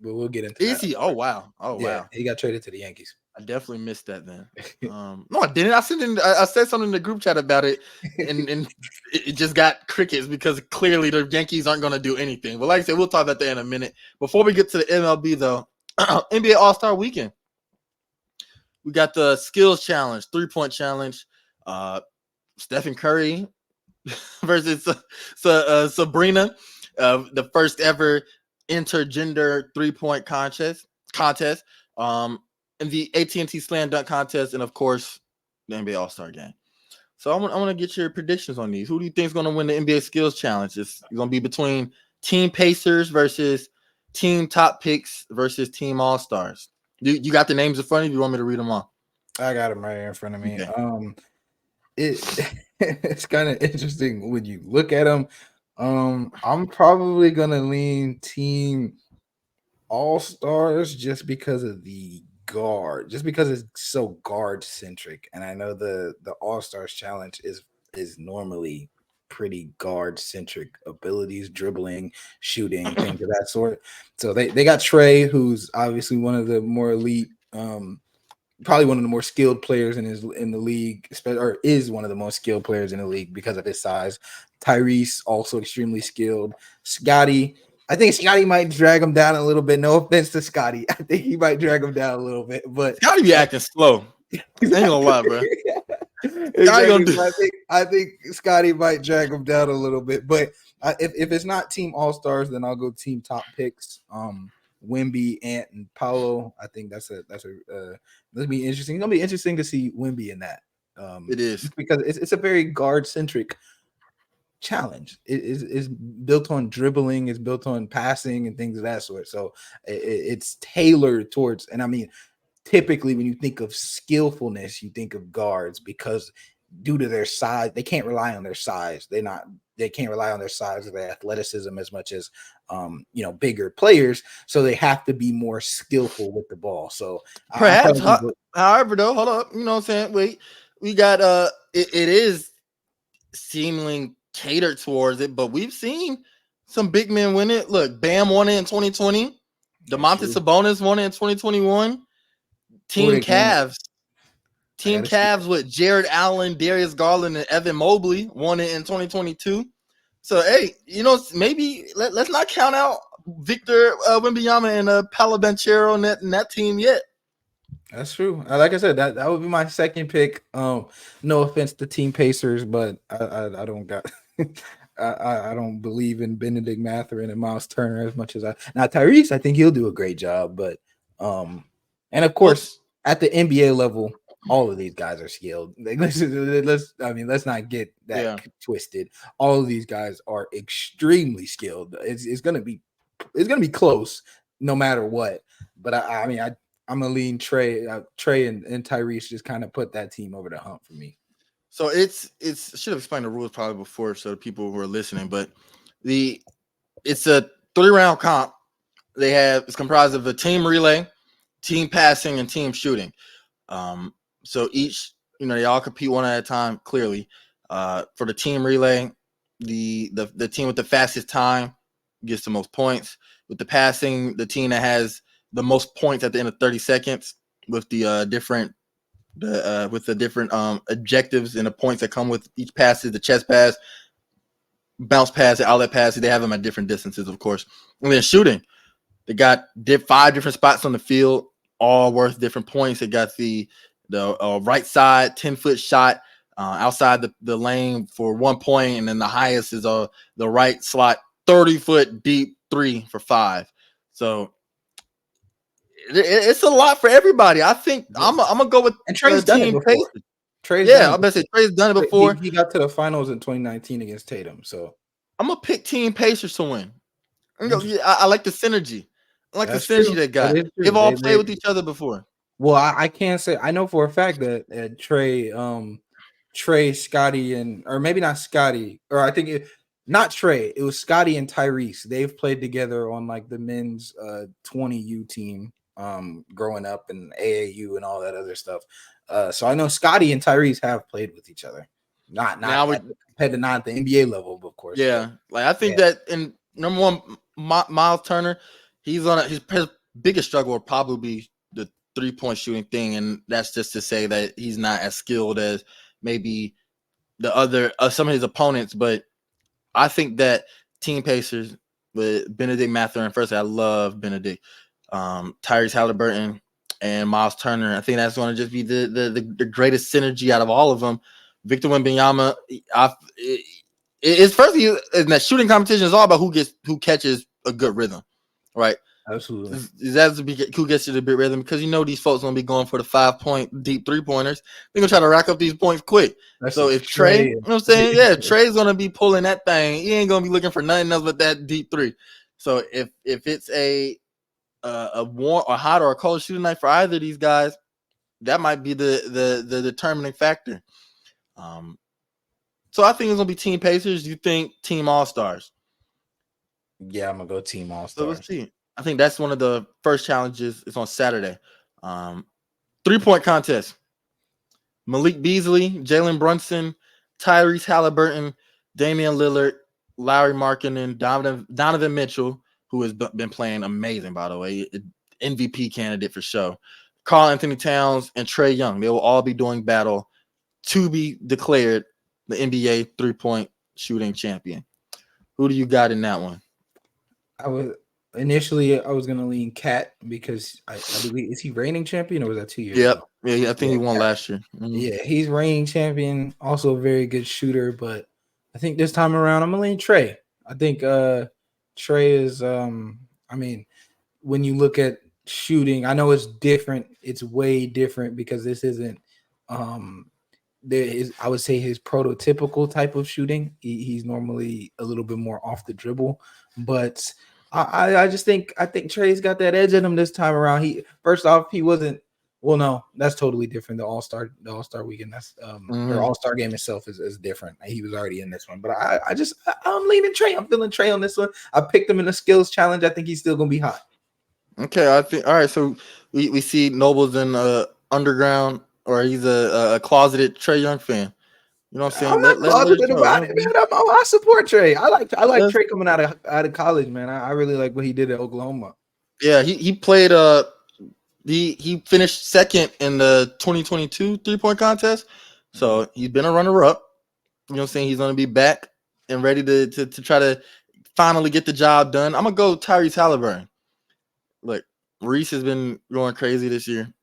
But we'll get into that. Is he? Oh wow. Wow. He got traded to the Yankees. I definitely missed that then. No, I didn't. I said something in the group chat about it, and it just got crickets because clearly the Yankees aren't going to do anything. But like I said, we'll talk about that in a minute. Before we get to the MLB though, NBA All-Star Weekend. We got the skills challenge, 3-point challenge. Stephen Curry versus Sabrina, the first ever intergender 3-point contest. And the AT&T Slam Dunk contest, and of course, the NBA All-Star Game. So I want to get your predictions on these. Who do you think is going to win the NBA Skills Challenge? It's going to be between Team Pacers versus Team Top Picks versus Team All-Stars. You got the names in front of you? You want me to read them all? I got them right here in front of me. Okay. It's kind of interesting when you look at them. I'm probably gonna lean Team All-Stars just because of the guard, just because it's so guard centric, and I know the All-Stars challenge is normally pretty guard centric abilities, dribbling, shooting, things of that sort. So they got Trey, who's obviously one of the more elite, probably one of the more skilled players in the league, or is one of the most skilled players in the league because of his size. Tyrese, also extremely skilled. Scotty, I think Scotty might drag him down a little bit. No offense to Scotty. I think he might drag him down a little bit, but Scotty be acting slow. I ain't gonna lie, bro. Exactly. I think Scotty might drag him down a little bit, but if it's not Team All-Stars, then I'll go Team Top Picks. Wemby, Ant, and Paolo. I think that's that'll be interesting. It's gonna be interesting to see Wemby in that. It is. Because it's a very guard centric challenge. It is built on dribbling, it's built on passing and things of that sort. So it's tailored towards, and I mean, typically when you think of skillfulness, you think of guards because due to their size, they can't rely on their size. They can't rely on their size or their athleticism as much as bigger players. So they have to be more skillful with the ball. So Perhaps, however, though, hold up. You know what I'm saying? Wait, we got it is seemingly catered towards it, but we've seen some big men win it. Look, Bam won it in 2020. Domantas Sabonis won it in 2021. Team Cavs with Jared Allen, Darius Garland, and Evan Mobley won it in 2022. So, hey, maybe let's not count out Victor Wembanyama and Paolo Banchero in that team yet. That's true. Like I said, that would be my second pick. No offense to Team Pacers, but I don't got I don't believe in Benedict Mathurin and Miles Turner as much as now Tyrese. I think he'll do a great job, but and of course at the NBA level, all of these guys are skilled. Let's not get that twisted. All of these guys are extremely skilled. It's gonna be close no matter what. But I'm gonna lean Trey and Tyrese just kind of put that team over the hump for me. So it's I should have explained the rules probably before so the people who are listening, but it's a 3-round comp. It's comprised of a team relay, team passing, and team shooting. So each they all compete one at a time. Clearly, for the team relay, the team with the fastest time gets the most points. With the passing, the team that has the most points at the end of 30 seconds with the different objectives and the points that come with each passes, the chest pass, bounce pass, the outlet pass. They have them at different distances, of course. And then shooting, they got 5 different spots on the field, all worth different points. They got the right side 10-foot shot outside the lane for 1 point, and then the highest is the right slot 30-foot deep 3 for 5. So it's a lot for everybody. I think I'm gonna go with Trey's done it before. I'm gonna say Trey's done it before. He got to the finals in 2019 against Tatum. So I'm gonna pick Team Pacers to win. I like the synergy. I like the synergy they got. They've all played with each other before. Well, I can't say I know for a fact that Trey, Scotty, or maybe not Scotty, or I think not Trey. It was Scotty and Tyrese. They've played together on like the men's 20U team. Growing up in AAU and all that other stuff. So I know Scotty and Tyrese have played with each other. Not at the NBA level, of course. Yeah, like I think that in number one, Miles Turner, his biggest struggle will probably be the 3-point shooting thing, and that's just to say that he's not as skilled as maybe the other some of his opponents. But I think that Team Pacers with Benedict Mathurin, first, I love Benedict. Tyrese Halliburton and Miles Turner. I think that's going to just be the greatest synergy out of all of them. Victor Wembanyama, it's firstly in that shooting competition is all about who catches a good rhythm, right? Absolutely. That's who gets you the big rhythm because these folks going to be going for the 5-point deep 3-pointers. They're going to try to rack up these points quick. So if Trey, you know what I'm saying? Yeah, Trey's going to be pulling that thing. He ain't going to be looking for nothing else but that deep 3. So if it's a warm or hot or a cold shooting night for either of these guys, that might be the determining factor. So I think it's gonna be Team Pacers. You think Team All Stars? Yeah, I'm gonna go Team All Stars. So let's see. I think that's one of the first challenges. It's on Saturday. 3-point contest. Malik Beasley, Jalen Brunson, Tyrese Halliburton, Damian Lillard, Larry Markkinen, Donovan Mitchell, who has been playing amazing, by the way, MVP candidate for sure. Karl Anthony Towns and Trae Young. They will all be doing battle to be declared the NBA 3-point shooting champion. Who do you got in that one? I was gonna lean Cat because I believe, is he reigning champion or was that 2 years ago? Yeah, I think he won last year. Mm-hmm. Yeah, he's reigning champion. Also a very good shooter, but I think this time around I'm gonna lean Trey. I think Trey is when you look at shooting, I know it's different. It's way different because this isn't there is, I would say, his prototypical type of shooting. He's normally a little bit more off the dribble, but I just think Trey's got that edge in him this time around. He first off, he wasn't. Well, no, that's totally different. The All Star weekend, that's or All Star game itself is different. He was already in this one, but I'm leaning Trey. I'm feeling Trey on this one. I picked him in the skills challenge. I think he's still gonna be hot. Okay, I think all right. So we see Noble's in underground, or he's a closeted Trey Young fan. You know what I'm saying? I'm not Let it closeted show. about it, man. I support Trey. I like Let's- Trey coming out of college, man. I really like what he did at Oklahoma. Yeah, he played. He finished second in the 2022 3-point contest. So he's been a runner up. You know what I'm saying? He's gonna be back and ready to try to finally get the job done. I'm gonna go Tyrese Halliburton. Look, Reese has been going crazy this year,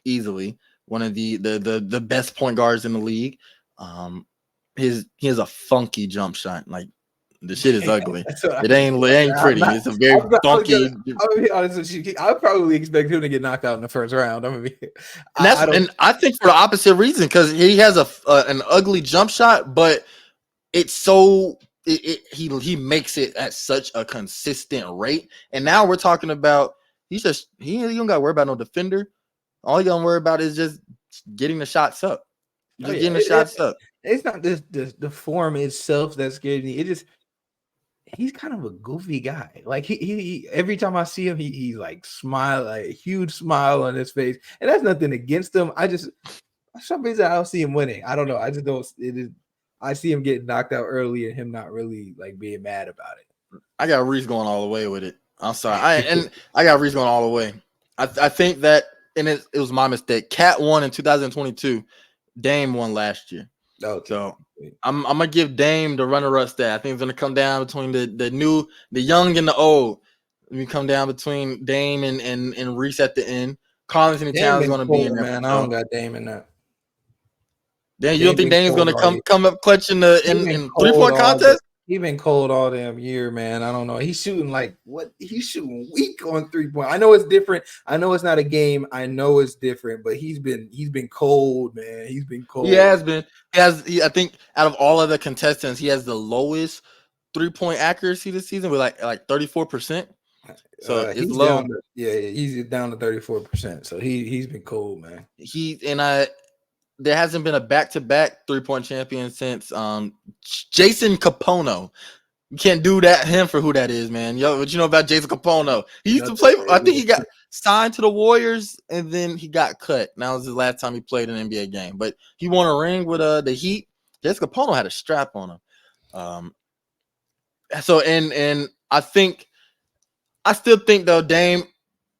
easily one of the best point guards in the league. He has a funky jump shot. Like the shit is ugly. It ain't pretty. It's a very funky. I'm gonna be honest with you. I probably expect him to get knocked out in the first round. And I think for the opposite reason, because he has an ugly jump shot, but it's so he makes it at such a consistent rate. And now we're talking about he don't got to worry about no defender. All you gotta worry about is just getting the shots up. Getting the shots up. It's not the form itself that scares me. It just he's kind of a goofy guy. Like he every time I see him, he's like smile, like a huge smile on his face. And that's nothing against him. For some reason I don't see him winning. I don't know. I just don't. I see him getting knocked out early and him not really like being mad about it. I got Reese going all the way with it. I'm sorry. I got Reese going all the way. I think that, and it was my mistake. Cat won in 2022. Dame won last year. Okay. So I'm gonna give Dame the runner-up stat. I think it's gonna come down between the young and the old. We come down between Dame and Reese at the end. Carl Anthony Towns is gonna be in there. Man, I don't got Dame in that. Then you don't think Dame's gonna come up clutch in 3-point contest? He's been cold all damn year, man. I don't know. He's shooting like what? He's shooting weak on 3-point. I know it's different. I know it's not a game. I know it's different, but he's been cold, man. He's been cold. He has been. I think out of all of the contestants, he has the lowest 3-point accuracy this season with like 34%. So it's low. He's down to 34%. So he's been cold, man. There hasn't been a back-to-back 3-point champion since Jason Capono. You can't do him for who that is, man. Yo, what you know about Jason Capono? He used to play. I think he got signed to the Warriors and then he got cut. That was his last time he played an NBA game. But he won a ring with the Heat. Jason Capono had a strap on him. So and I still think though, Dame,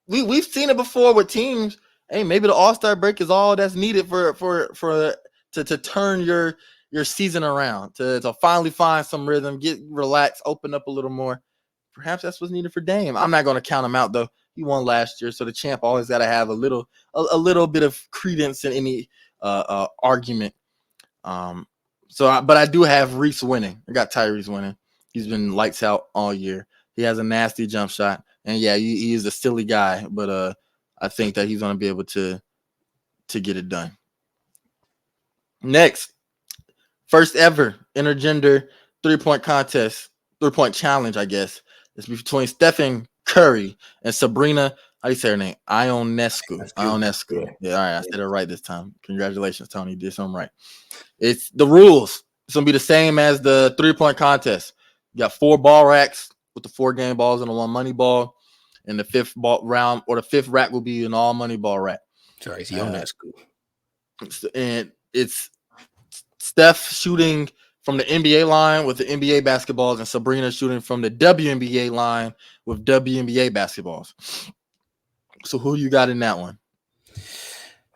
we've seen it before with teams. Hey, maybe the All-Star break is all that's needed to turn your season around, to finally find some rhythm, get relaxed, open up a little more. Perhaps that's what's needed for Dame. I'm not going to count him out though. He won last year, so the champ always got to have a little bit of credence in any argument. But I do have Reese winning. I got Tyrese winning. He's been lights out all year. He has a nasty jump shot, and yeah, he is a silly guy, but I think that he's going to be able to get it done. Next, first ever intergender 3-point contest, 3-point challenge, I guess. It's between Stephen Curry and Sabrina. How do you say her name? Ionescu. Yeah, all right. I said it right this time. Congratulations, Tony. You did something right. It's the rules. It's going to be the same as the 3-point contest. You got 4 ball racks with the 4 game balls and the 1 money ball. And the 5th ball round or the 5th rack will be an all money ball rack. Sorry, that's cool. And it's Steph shooting from the NBA line with the NBA basketballs, and Sabrina shooting from the WNBA line with WNBA basketballs. So who you got in that one?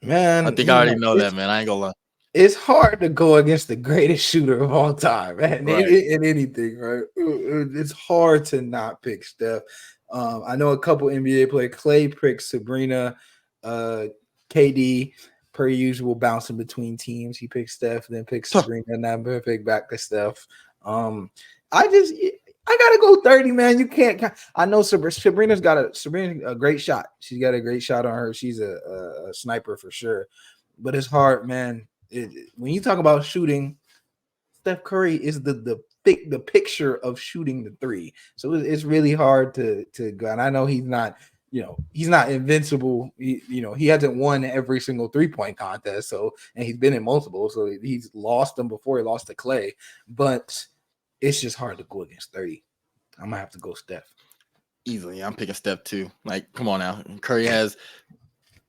Man, I think I already know that, man. I ain't gonna lie. It's hard to go against the greatest shooter of all time, man. Right. In anything, right? It's hard to not pick Steph. I know a couple NBA players. Clay picked Sabrina, KD, per usual, bouncing between teams. He picked Steph, then picked Sabrina, and then picked back to Steph. I I gotta go 30, man. You can't. I know Sabrina's got a great shot. She's got a great shot on her. She's a sniper for sure. But it's hard, man. When you talk about shooting, Steph Curry is the picture of shooting the three. So it's really hard to go. And I know he's not, he's not invincible. He hasn't won every single 3-point contest. So, and he's been in multiple. So he's lost them before he lost to Clay. But it's just hard to go against 30. I'm gonna have to go Steph. Easily. I'm picking Steph too. Like, come on now. Curry has,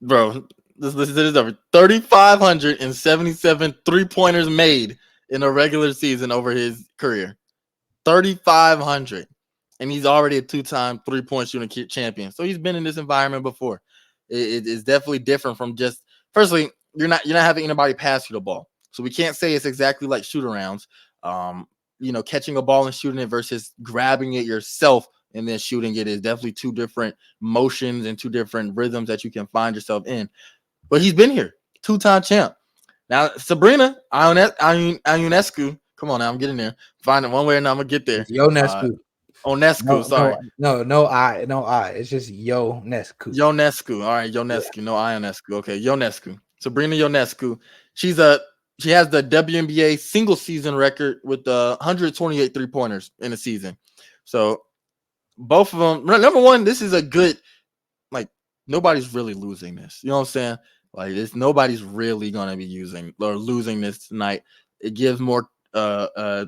bro, listen to this number: 3,577 3-pointers made in a regular season over his career. 3,500. And he's already a 2-time 3-point shooting champion. So he's been in this environment before. It's definitely different from just, firstly, you're not having anybody pass you the ball. So we can't say it's exactly like shoot arounds. Catching a ball and shooting it versus grabbing it yourself and then shooting it is definitely two different motions and two different rhythms that you can find yourself in. But he's been here, 2-time champ. Now, Sabrina Ionescu, come on now, I'm getting there. Find it one way or another, I'm going to get there. Ionescu. Onescu, sorry. No I. It's just Ionescu. Ionescu. All right, Ionescu. Yeah. No Ionescu. Okay, Ionescu. Sabrina Ionescu. She has the WNBA single season record with 128 3-pointers in a season. So both of them. Number one, this is a good, like, nobody's really losing this. You know what I'm saying? Like, nobody's really gonna be using or losing this tonight. It gives more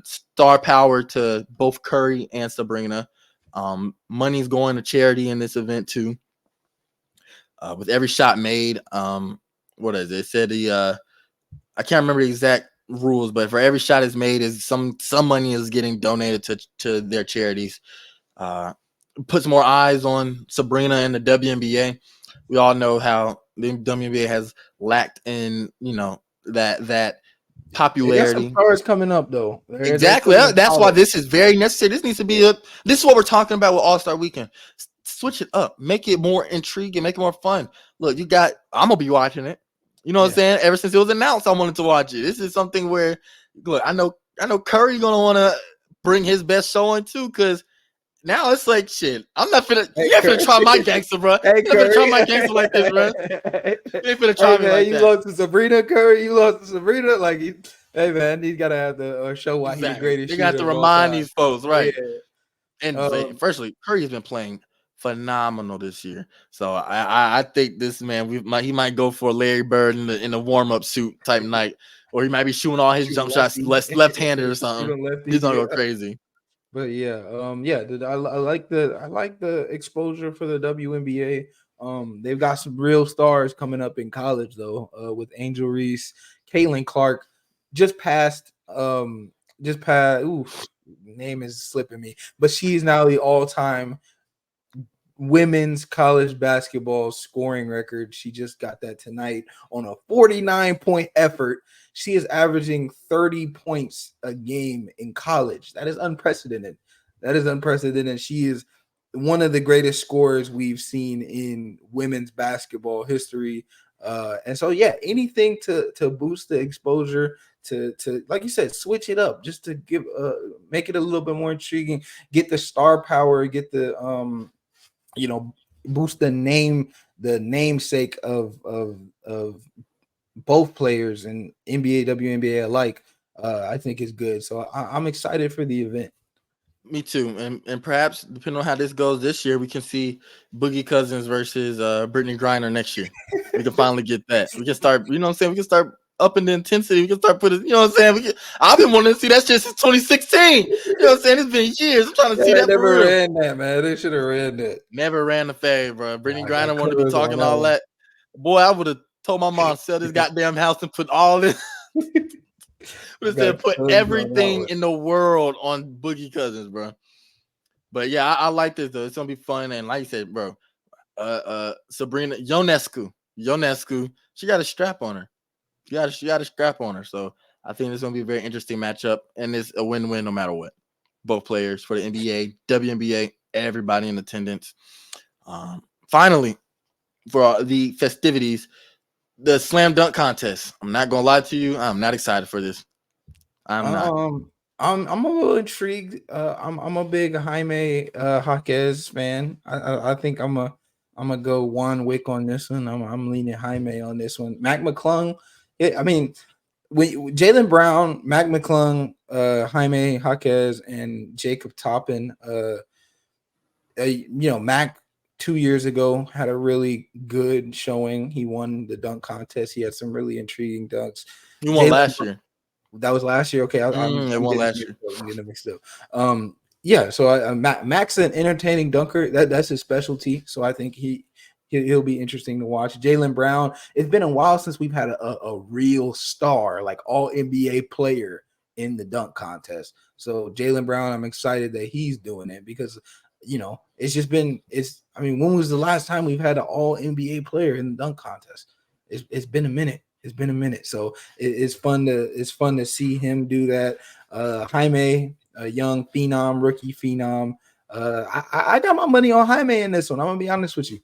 star power to both Curry and Sabrina. Money's going to charity in this event too. With every shot made, what is it? It said I can't remember the exact rules, but for every shot is made, is some money is getting donated to their charities. Puts more eyes on Sabrina and the WNBA. We all know how the WNBA has lacked in that popularity. Some stars coming up though. Exactly. That's why this is very necessary. This needs to be this is what we're talking about with All-Star Weekend. Switch it up, make it more intriguing, make it more fun. Look, I'm gonna be watching it. You know what I'm saying? Ever since it was announced, I wanted to watch it. This is something where, look, I know Curry gonna want to bring his best showing too, because now it's like, shit, I'm not finna. You ain't finna try my gangster, bro. You ain't finna try my gangster like this, bro. You ain't finna try me like that. You lost to Sabrina Curry. You lost to Sabrina. Like, hey man, he's gotta have the show why he's the greatest. They got to remind these folks, right? Yeah. And firstly, Curry has been playing phenomenal this year. So I think this man, he might go for a Larry Bird in a warm-up suit type night, or he might be shooting all his jump shots left-handed or something. He's gonna go crazy. But I like the exposure for the WNBA. They've got some real stars coming up in college though. With Angel Reese, Caitlin Clark just passed. Name is slipping me, but she's now the all-time women's college basketball scoring record. She just got that tonight on a 49-point effort. She is averaging 30 points a game in college. That is unprecedented. She is one of the greatest scorers we've seen in women's basketball history. And so, anything to boost the exposure, to like you said, switch it up, just to give make it a little bit more intriguing, get the star power, get the boost the namesake of both players and NBA, WNBA alike. I think is good. So I'm excited for the event. Me too. And perhaps depending on how this goes this year, we can see Boogie Cousins versus Brittany Griner next year. We can finally get that. We can start, you know what I'm saying? We can start upping the intensity. We can start putting, you know what I'm saying? I've been wanting to see that shit since 2016. You know what I'm saying? It's been years. I'm trying to see that. Never for real. Ran that, man. They should have ran that. Never ran the fade, bro. Brittany Griner wanted to be talking all that. Boy, I would have told my mom, sell this goddamn house and put all this. Put everything in the world on Boogie Cousins, bro. But yeah, I like this though. It's gonna be fun, and like you said, bro, Sabrina Ionescu, she got a strap on her. She got a strap on her. So I think it's gonna be a very interesting matchup, and it's a win-win no matter what. Both players for the NBA, WNBA, everybody in attendance. Finally, for the festivities, the slam dunk contest. I'm not gonna lie to you. I'm not excited for this. I'm not. I'm a little intrigued. I'm a big Jaime Jaquez fan. I think I'm gonna go one wick on this one. I'm leaning Jaime on this one. Mac McClung. I mean, Jalen Brown, Mac McClung, Jaime Jaquez, and Jacob Toppin. Mac 2 years ago had a really good showing. He won the dunk contest. He had some really intriguing dunks. You won last year. That was last year. Okay, It won last year. I'm getting it mixed up. Yeah. So Mac's an entertaining dunker. That's his specialty. So I think he'll be interesting to watch. Jalen Brown. It's been a while since we've had a real star, like all NBA player in the dunk contest. So Jalen Brown, I'm excited that he's doing it because it's just been when was the last time we've had an all NBA player in the dunk contest? It's been a minute. It's been a minute. So it's fun to see him do that. Jaime, a young phenom, rookie phenom. I got my money on Jaime in this one. I'm gonna be honest with you.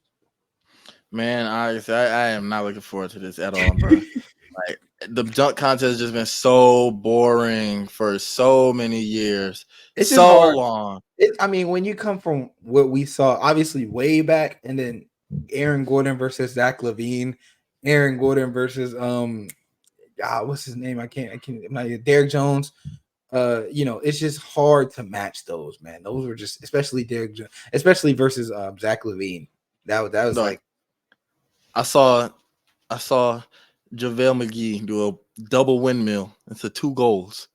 Man, I am not looking forward to this at all, bro. Like the dunk contest has just been so boring for so many years. It's so hard. long. When you come from what we saw, obviously way back, and then Aaron Gordon versus Zach LaVine, Aaron Gordon versus what's his name? I can't. I'm not Derrick Jones. It's just hard to match those, man. Those were just, especially Derrick Jones, especially versus Zach LaVine. That was like, I saw JaVale McGee do a double windmill into 2 goals.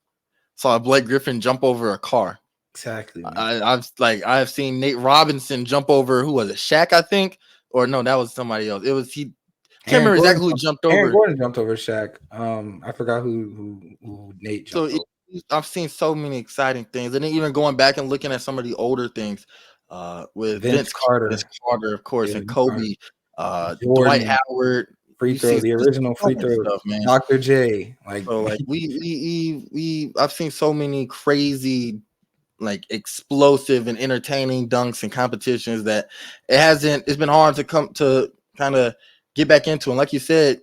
Saw Blake Griffin jump over a car. Exactly. I've seen Nate Robinson jump over, who was it, Shaq, I think, or no, that was somebody else. It was he. Can't remember exactly who jumped over. Aaron Gordon jumped over Shaq. I forgot who Nate jumped over. I've seen so many exciting things, and then even going back and looking at some of the older things, with Vince Carter, of course, and Kobe, Dwight Howard, free throw, the original free throw stuff, man. Dr. J, I've seen so many crazy, like explosive and entertaining dunks and competitions that it's been hard to come to kind of get back into. And like you said,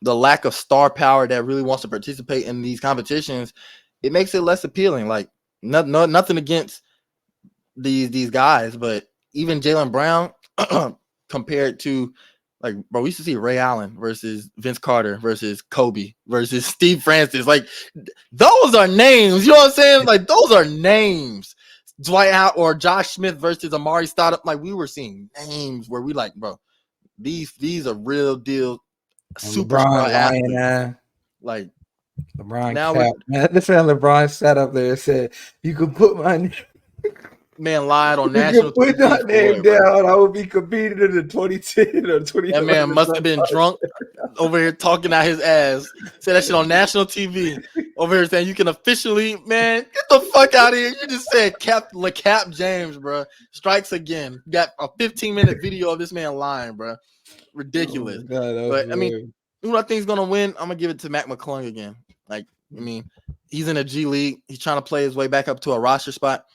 the lack of star power that really wants to participate in these competitions, it makes it less appealing. Like nothing against these guys, but even Jalen Brown compared to, like, bro, we used to see Ray Allen versus Vince Carter versus Kobe versus Steve Francis. Like, those are names. You know what I'm saying? Like, those are names. Dwight Howard or Josh Smith versus Amari Stoudemire. Like, we were seeing names where we like, bro, these are real deal superstar athletes. Like LeBron. Now this man LeBron sat up there and said, "You could put my name." Man lied on national TV. Put that name down. I would be competing in the 2010 or 2011. That man must have been drunk over here talking out his ass. Said that shit on national TV. Over here saying you can officially, man, get the fuck out of here. You just said Cap James, bro. Strikes again. Got a 15-minute video of this man lying, bro. Ridiculous. Oh God, but weird. Who I think is gonna win? I'm gonna give it to Mac McClung again. Like, he's in a G League. He's trying to play his way back up to a roster spot.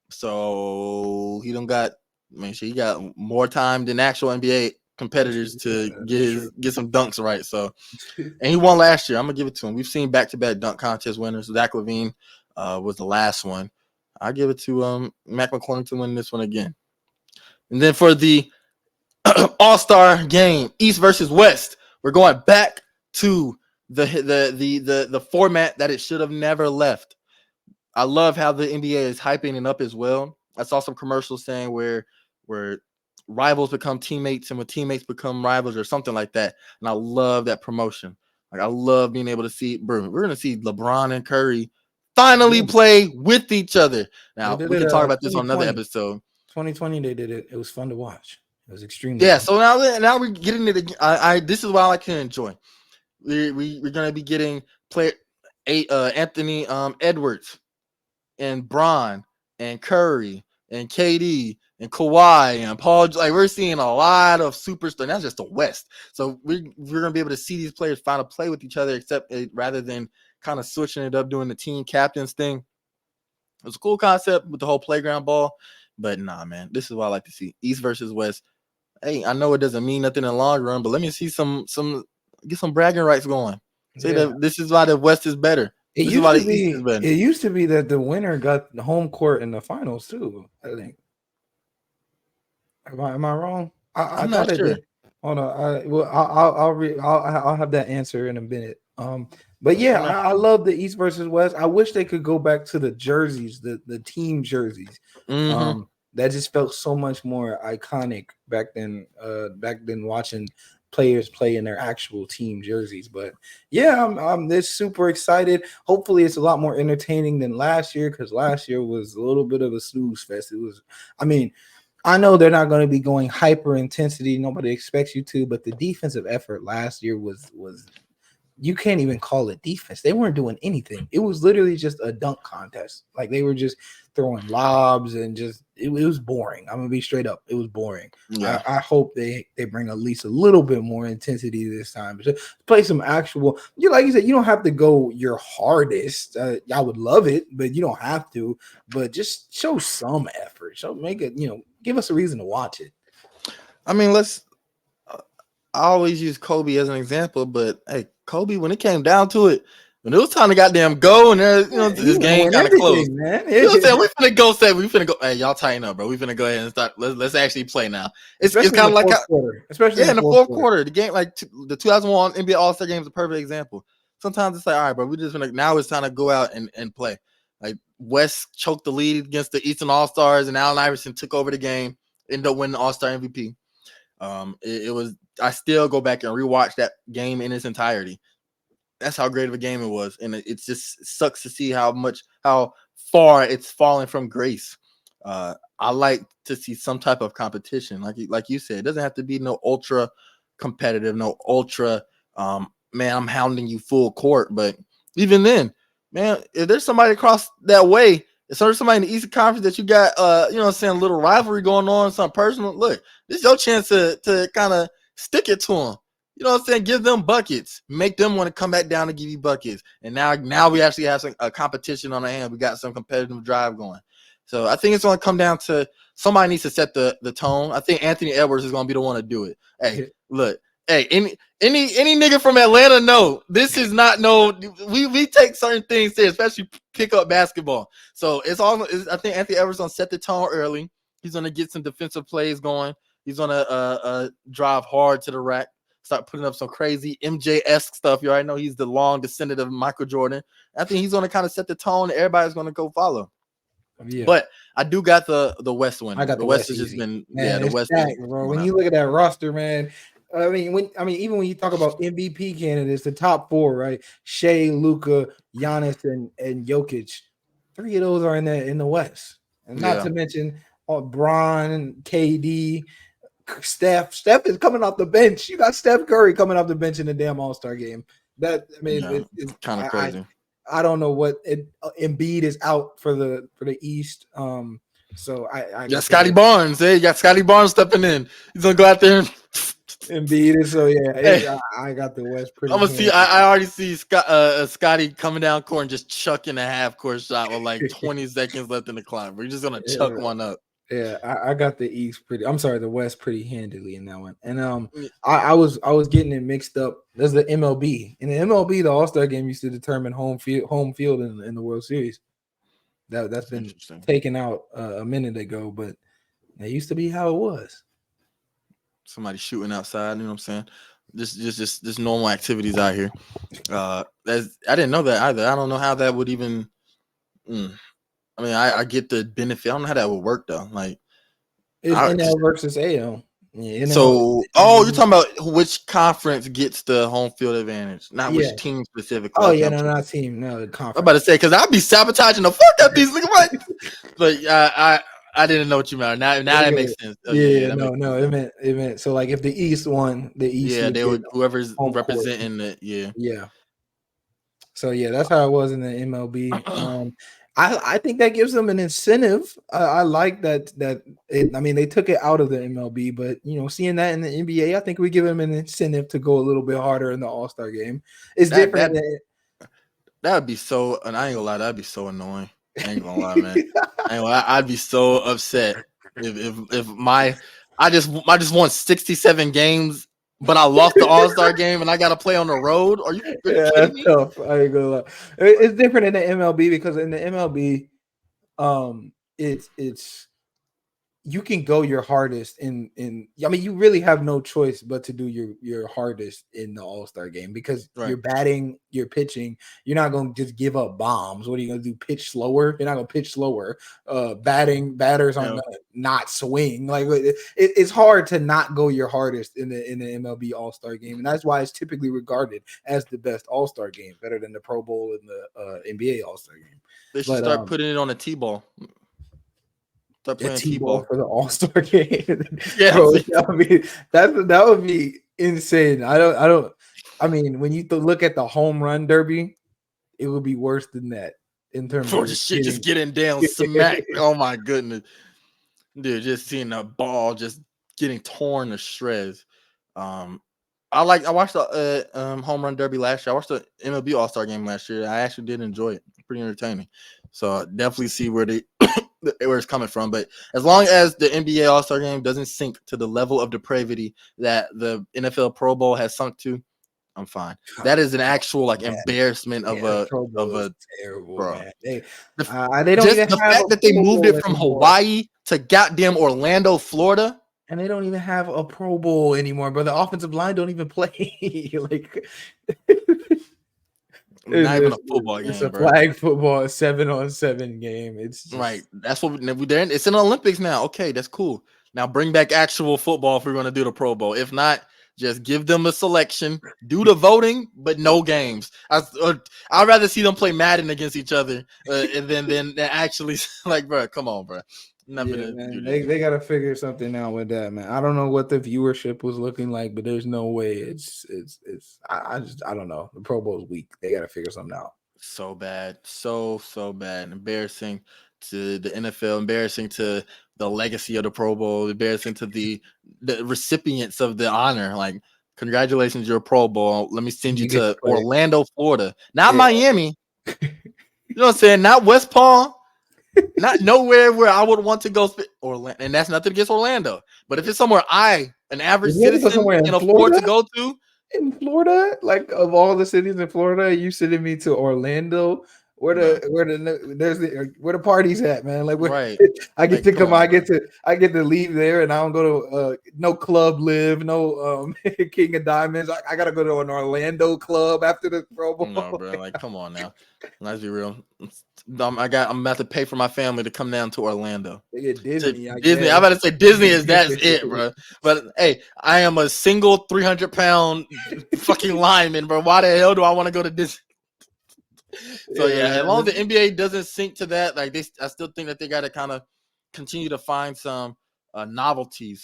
So he got more time than actual NBA competitors to get some dunks right. So, and he won last year. I'm gonna give it to him. We've seen back-to-back dunk contest winners. Zach LaVine was the last one. I give it to Mac McClung to win this one again. And then for the All-Star game, East versus West, we're going back to the format that it should have never left. I love how the NBA is hyping it up as well. I saw some commercials saying where rivals become teammates and when teammates become rivals or something like that. And I love that promotion. Like, I love being able to see, bro, we're going to see LeBron and Curry finally play with each other. Now, we can talk about this on another episode. 2020, they did it. It was fun to watch. It was extremely fun. So now we're getting it. This is why I can enjoy. We're going to be getting Anthony Edwards and Bron and Curry and KD and Kawhi and Paul. Like, we're seeing a lot of superstars. That's just the West. So we're gonna be able to see these players finally play with each other, except rather than kind of switching it up, doing the team captains thing. It's a cool concept with the whole playground ball, but nah, man, this is what I like to see: East versus West. Hey, I know it doesn't mean nothing in the long run, but let me see some get some bragging rights going. Say that this is why the West is better. This is why the East is better. It used to be that the winner got the home court in the finals too. I think. Am I wrong? I I'm thought not it sure. did. Hold on. I'll have that answer in a minute. But yeah, I love the East versus West. I wish they could go back to the jerseys, the team jerseys. Mm-hmm. That just felt so much more iconic back then. Watching players play in their actual team jerseys. But yeah, I'm this super excited. Hopefully, it's a lot more entertaining than last year because last year was a little bit of a snooze fest. It was, I mean. I know they're not going to be going hyper intensity. Nobody expects you to, but the defensive effort last year was you can't even call it defense. They weren't doing anything. It was literally just a dunk contest. Like they were just throwing lobs and just it was boring. I'm gonna be straight up. It was boring. Yeah. I hope they bring at least a little bit more intensity this time. Just play some actual. Like you said, you don't have to go your hardest. I would love it, but you don't have to. But just show some effort. Make it. Give us a reason to watch it. I mean, I always use Kobe as an example, but hey, Kobe, when it came down to it, when it was time to goddamn go, and this game kind of closed, man. You know what I'm saying? We finna go. We finna go. Hey, y'all tighten up, bro. We finna go ahead and start. Let's actually play now. It's kind of like especially in the fourth quarter. The game, like the 2001 NBA All-Star game, is a perfect example. Sometimes it's like, all right, bro, we just now it's time to go out and play. Like West choked the lead against the Eastern All-Stars, and Allen Iverson took over the game, ended up winning the All-Star MVP. It was. I still go back and rewatch that game in its entirety. That's how great of a game it was, and it just sucks to see how far it's fallen from grace. I like to see some type of competition, like you said. It doesn't have to be no ultra competitive, no ultra. Man, I'm hounding you full court, but even then, man, if there's somebody across that way, if there's somebody in the Eastern Conference that you got, you know what I'm saying, a little rivalry going on, something personal. Look, this is your chance to kind of stick it to them. You know what I'm saying? Give them buckets. Make them want to come back down and give you buckets. And now we actually have a competition on our hand. We got some competitive drive going. So I think it's going to come down to somebody needs to set the tone. I think Anthony Edwards is going to be the one to do it. Hey, look. Hey, any nigga from Atlanta know this is not we take certain things there, especially pick up basketball. So I think Anthony Edwards going to set the tone early. He's going to get some defensive plays going. He's going to drive hard to the rack. Start putting up some crazy MJ-esque stuff. You already know he's the long descendant of Michael Jordan. I think he's going to kind of set the tone. Everybody's going to go follow. Yeah. But I do got the West winning. I got the West has just been the West. Stacked, bro. When you look at that roster, man. Even when you talk about MVP candidates, the top four, right? Shea, Luka, Giannis, and Jokic. 3 of those are in the West, and not to mention Bron, KD. Steph is coming off the bench. You got Steph Curry coming off the bench in the damn All-Star game. It's kind of crazy. I don't know what Embiid is out for the East. So I got Scotty Barnes. Hey, you got Scotty Barnes stepping in. He's gonna go out there and Embiid. So yeah, I got the West pretty. I'm gonna see. I already see Scotty coming down court and just chucking a half court shot with like 20 seconds left in the clock. We're just gonna chuck one up. Yeah, I got the the West pretty handily in that one. And I was getting it mixed up. There's the MLB. In the MLB, the All-Star game used to determine home field in the World Series. That's been taken out a minute ago, but that used to be how it was. Somebody shooting outside, you know what I'm saying? Just normal activities out here. I didn't know that either. I don't know how that would even I mean, I get the benefit. I don't know how that would work though. Like, it's NL versus AL. Yeah, so, you're talking about which conference gets the home field advantage, not which team specifically. Oh yeah, not team, no the conference. I'm about to say because I'd be sabotaging the fuck out these niggas, right? But I didn't know what you meant. Now that makes sense. It meant so like if the East won, the East. Yeah, they would whoever's representing the Yeah. So yeah, that's how it was in the MLB. I think that gives them an incentive. I like that. They took it out of the MLB, but seeing that in the NBA, I think we give them an incentive to go a little bit harder in the All-Star game. It's different. That would be so, and I ain't gonna lie, that'd be so annoying. I ain't gonna lie, man. I ain't gonna lie, I'd be so upset if I just want 67 games but I lost the All-Star game and I got to play on the road. Are you Yeah, kidding that's me? tough. I ain't gonna lie. It's different in the MLB because in the MLB, it's you can go your hardest in I mean you really have no choice but to do your hardest in the all-star game because Right. you're batting, you're pitching, you're not going to just give up bombs. What are you going to do, pitch slower? You're not going to pitch slower. Batters aren't Yeah. going to not swing. Like it's hard to not go your hardest in the MLB all-star game, and that's why it's typically regarded as the best all-star game, better than the Pro Bowl and the NBA all-star game. They should But start putting it on a T-ball. Start a playing T-ball T-ball. for the All-Star game. Yeah. Bro, that would be insane. I mean, when you look at the home run derby, it would be worse than that in terms For of the shit just hitting. getting down smacked. Oh my goodness. Dude, just seeing the ball just getting torn to shreds. Um, I watched the home run derby last year. I watched the MLB All Star game last year. I actually did enjoy it. Pretty entertaining. So I definitely see where where it's coming from. But as long as the NBA All Star game doesn't sink to the level of depravity that the NFL Pro Bowl has sunk to, I'm fine. That is an actual like embarrassment of The Pro Bowl of is a terrible, bro. man. They don't Just even the have a fact that they Pro moved it Bowl from anymore. Hawaii to goddamn Orlando, Florida. And they don't even have a Pro Bowl anymore, but the offensive line don't even play. Like Not even a football it's game, a bro. flag football, 7-on-7 game. It's just Right. That's what we're there. It's in the Olympics now. Okay, that's cool. Now bring back actual football if we're going to do the Pro Bowl. If not, just give them a selection, do the voting, but no games. I'd rather see them play Madden against each other and then actually like, bro, come on, bro. Not yeah, gonna do man. this. They got to figure something out with that, man. I don't know what the viewership was looking like, but there's no way I don't know. The Pro Bowl's weak. They got to figure something out. So bad, so bad, embarrassing to the NFL, embarrassing to the legacy of the Pro Bowl, embarrassing to the recipients of the honor. Like, congratulations, you're a Pro Bowl. Let me send you You get to to play. Orlando, Florida, not Yeah. Miami. You know what I'm saying? Not West Palm. Not nowhere where I would want to go. Orlando, and that's nothing against Orlando. But if it's somewhere an average If you ever go citizen, somewhere in can afford to Florida, go to, like of all the cities in Florida, you sending me to Orlando? Where bro, where the parties at, man? Like where right? I get Like, to come come, on, bro. I get to leave there, and I don't go to no Club Live, no King of Diamonds. I gotta go to an Orlando club after the Pro No, Bowl. bro. Like, come on now. Let's be real. I'm about to pay for my family to come down to Orlando. They get To Disney, I Disney. I'm guess. about to say Disney is that's it, bro. But hey, I am a single 300-pound fucking lineman, bro. Why the hell do I want to go to Disney? So yeah, as long as the NBA doesn't sink to that, like I still think that they got to kind of continue to find some novelty.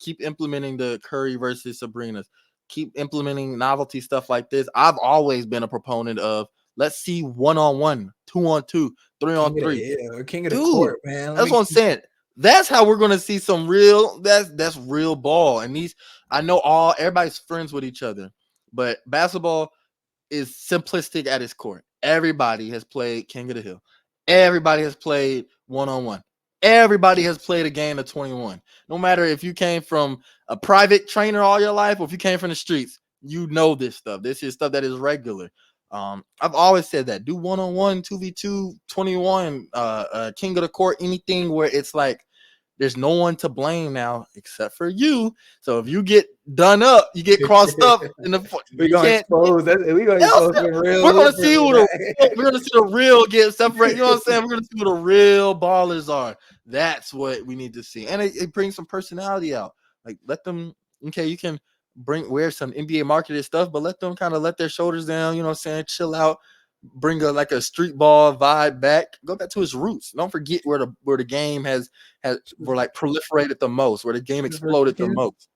Keep implementing the Curry versus Sabrina's. Keep implementing novelty stuff like this. I've always been a proponent of let's see 1-on-1, 2-on-2, 3-on-3. King of the Dude, court, man. that's what I'm saying. That's how we're gonna see some real. That's real ball. And I know everybody's friends with each other, but basketball is simplistic at its core. Everybody has played King of the Hill. Everybody has played 1-on-1. Everybody has played a game of 21. No matter if you came from a private trainer all your life or if you came from the streets, you know this stuff. This is stuff that is regular. I've always said that. Do 1-on-1, 2v2, 21, King of the Court, anything where it's like there's no one to blame now except for you. So if you get done up, you get crossed up in the We're you gonna can't expose that. We're gonna expose the real we're gonna hoopers see who tonight. we're gonna see the real get separated. You know what I'm saying? We're gonna see who the real ballers are. That's what we need to see. And it brings some personality out. Like let them you can wear some NBA marketed stuff, but let them kind of let their shoulders down, you know what I'm saying? Chill out, bring a street ball vibe back, go back to its roots. Don't forget where the game has were like proliferated the most, where the game exploded the most.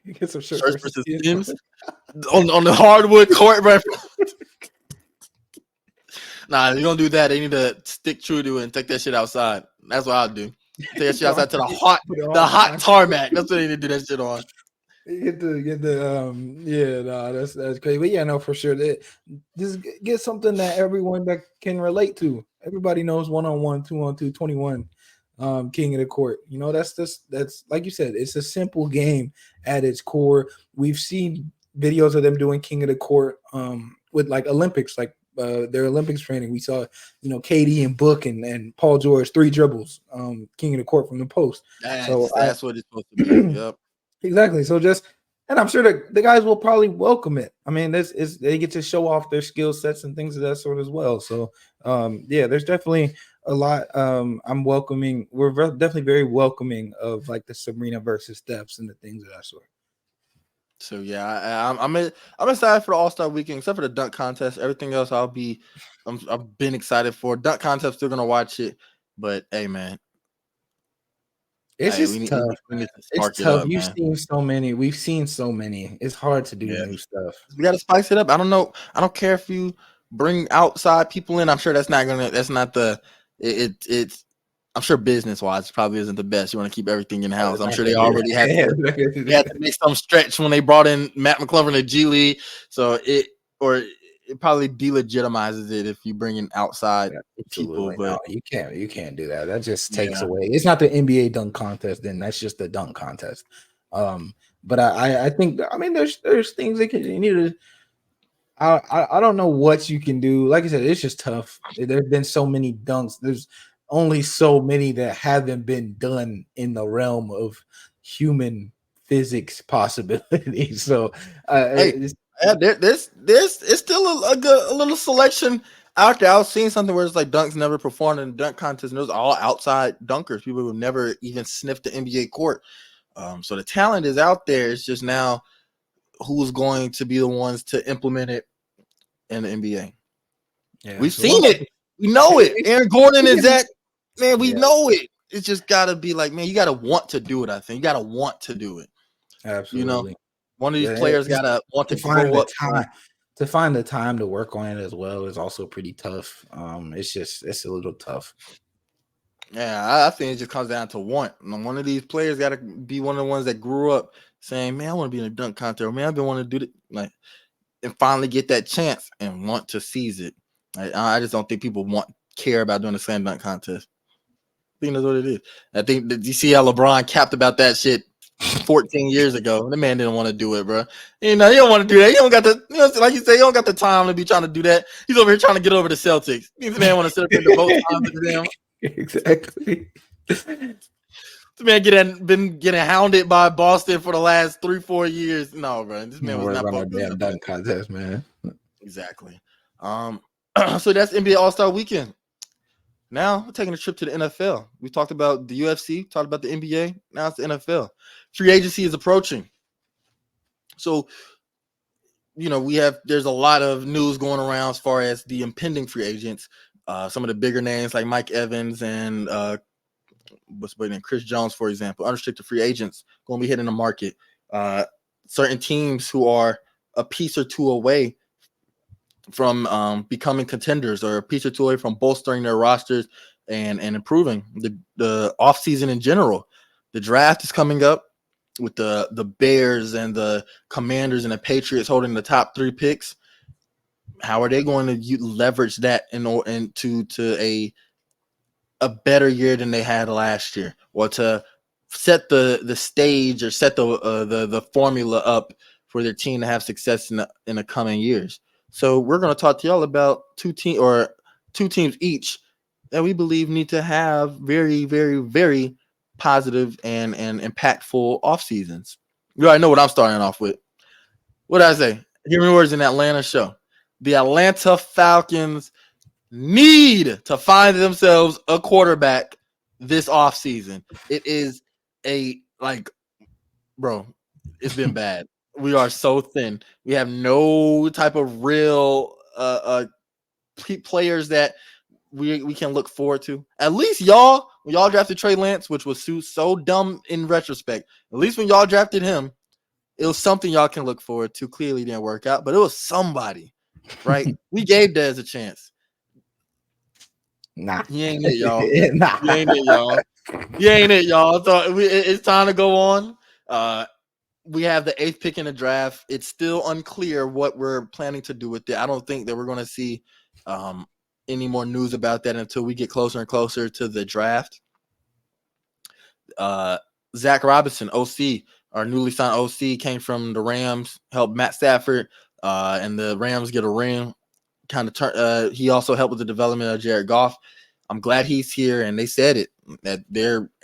Get some shirts Shirts versus versus skins. Skims on the hardwood court, right? Nah, you don't do that. They need to stick true to it and take that shit outside. That's what I'll do. Take that shit outside to the hot tarmac. That's what they need to do that shit on. Get the yeah, no, that's crazy. But yeah, no, for sure. Just get something that everyone that can relate to. Everybody knows 1-on-1, 2-on-2, 21. King of the Court. You know, that's like you said, it's a simple game at its core. We've seen videos of them doing King of the Court with like Olympics, like their Olympics training. We saw, you know, KD and Book and Paul George 3 dribbles, King of the Court from the post. So That's what it's supposed to be. Yep. exactly. So just, and I'm sure the guys will probably welcome it. I mean, this is, they get to show off their skill sets and things of that sort as well. So yeah, there's definitely a lot. I'm welcoming. We're definitely very welcoming of like the Sabrina versus Steps and the things of that sort. So yeah, I'm excited for the All-Star weekend, except for the dunk contest. Everything else, I've been excited for. Dunk contest, still gonna watch it, but hey, man, It's hey, just tough. we need to It's spark it tough. up, You've man. seen so many. We've seen so many. It's hard to do Yeah, new stuff. we gotta spice it up. I don't know. I don't care if you bring outside people in. I'm sure that's not gonna. That's not the. It's. I'm sure business wise, probably isn't the best. You want to keep everything in house. I'm sure they already had to. They had to make some stretch when they brought in Matt McClung to G League. So it probably delegitimizes it if you bring in outside people. Absolutely no. But You can't do that. That just takes yeah, away. It's not the NBA dunk contest. Then that's just the dunk contest. But I think, I mean, there's things that can, you need to. I don't know what you can do. Like I said, it's just tough. There's been so many dunks. There's only so many that haven't been done in the realm of human physics possibilities. So hey, yeah, there's it's still a good a little selection out there. I was seeing something where it's like dunks never performed in the dunk contest, and those are all outside dunkers, people who never even sniffed the NBA court. So the talent is out there. It's just now who's going to be the ones to implement it in the NBA. yeah, We've so we'll seen have it. We know it. Aaron Gordon and to, Zach, man, we yeah, know it. It's just got to be like, man, you got to want to do it. I think you got to want to do it. You know, absolutely. one of these Yeah, players got to want to to find grow the up. time to find the time to work on it as well is also pretty tough. It's a little tough. Yeah, I think it just comes down to want. And one of these players got to be one of the ones that grew up saying, "Man, I want to be in a dunk contest. Man, I've been wanting to do it." Like, and finally get that chance and want to seize it. I just don't think people care about doing the slam dunk contest. I think that's what it is. I think that you see how LeBron capped about that shit 14 years ago. The man didn't want to do it, bro. You know, he don't want to do that. He don't got the, you know, like you say, he don't got the time to be trying to do that. He's over here trying to get over the Celtics. This man want to sit up here and devote time to them. Exactly. This man been getting hounded by Boston for the last 3-4 years. No, bro. This man was Work not on a supposed to do damn that. dunk contest, man. Exactly. So that's NBA All-Star Weekend. Now we're taking a trip to the NFL. We talked about the UFC, talked about the NBA. Now it's the NFL. Free agency is approaching. So, you know, there's a lot of news going around as far as the impending free agents. Some of the bigger names like Mike Evans and Chris Jones, for example, unrestricted free agents going to be hitting the market. Certain teams who are a piece or two away from becoming contenders or a piece or two away from bolstering their rosters and improving the offseason in general. The draft is coming up with the Bears and the Commanders and the Patriots holding the top 3 picks. How are they going to leverage that into a better year than they had last year, or to set the stage or set the formula up for their team to have success in the coming years? So we're going to talk to y'all about two teams each that we believe need to have very, very, very positive and impactful off seasons. You already know what I'm starting off with. What did I say? Hear me words in Atlanta show. The Atlanta Falcons need to find themselves a quarterback this offseason. It is bro, it's been bad. We are so thin. We have no type of real players that we can look forward to. At least y'all, when y'all drafted Trey Lance, which was so dumb in retrospect, at least when y'all drafted him, it was something y'all can look forward to. Clearly didn't work out, but it was somebody, right? We gave Dez a chance. Nah, He ain't it, y'all. nah. He ain't it, y'all. He ain't it, y'all. So it's time to go on. We have the 8th pick in the draft. It's still unclear what we're planning to do with it. I don't think that we're going to see any more news about that until we get closer and closer to the draft. Zach Robinson, OC, our newly signed OC, came from the Rams, helped Matt Stafford, and the Rams get a ring. Kind of turn. He also helped with the development of Jared Goff. I'm glad he's here, and they said it that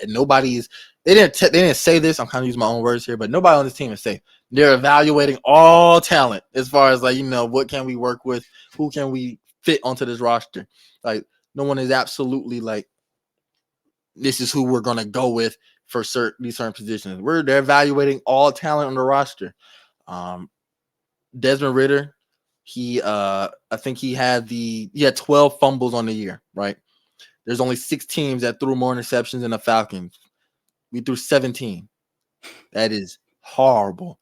nobody's. They didn't say this. I'm kind of using my own words here, but nobody on this team is safe. They're evaluating all talent as far as like what can we work with, who can we fit onto this roster. Like no one is absolutely like this is who we're gonna go with for these certain positions. They're evaluating all talent on the roster. Desmond Ridder, I think he had 12 fumbles on the year, right? There's only 6 teams that threw more interceptions than the Falcons. We threw 17. That is horrible.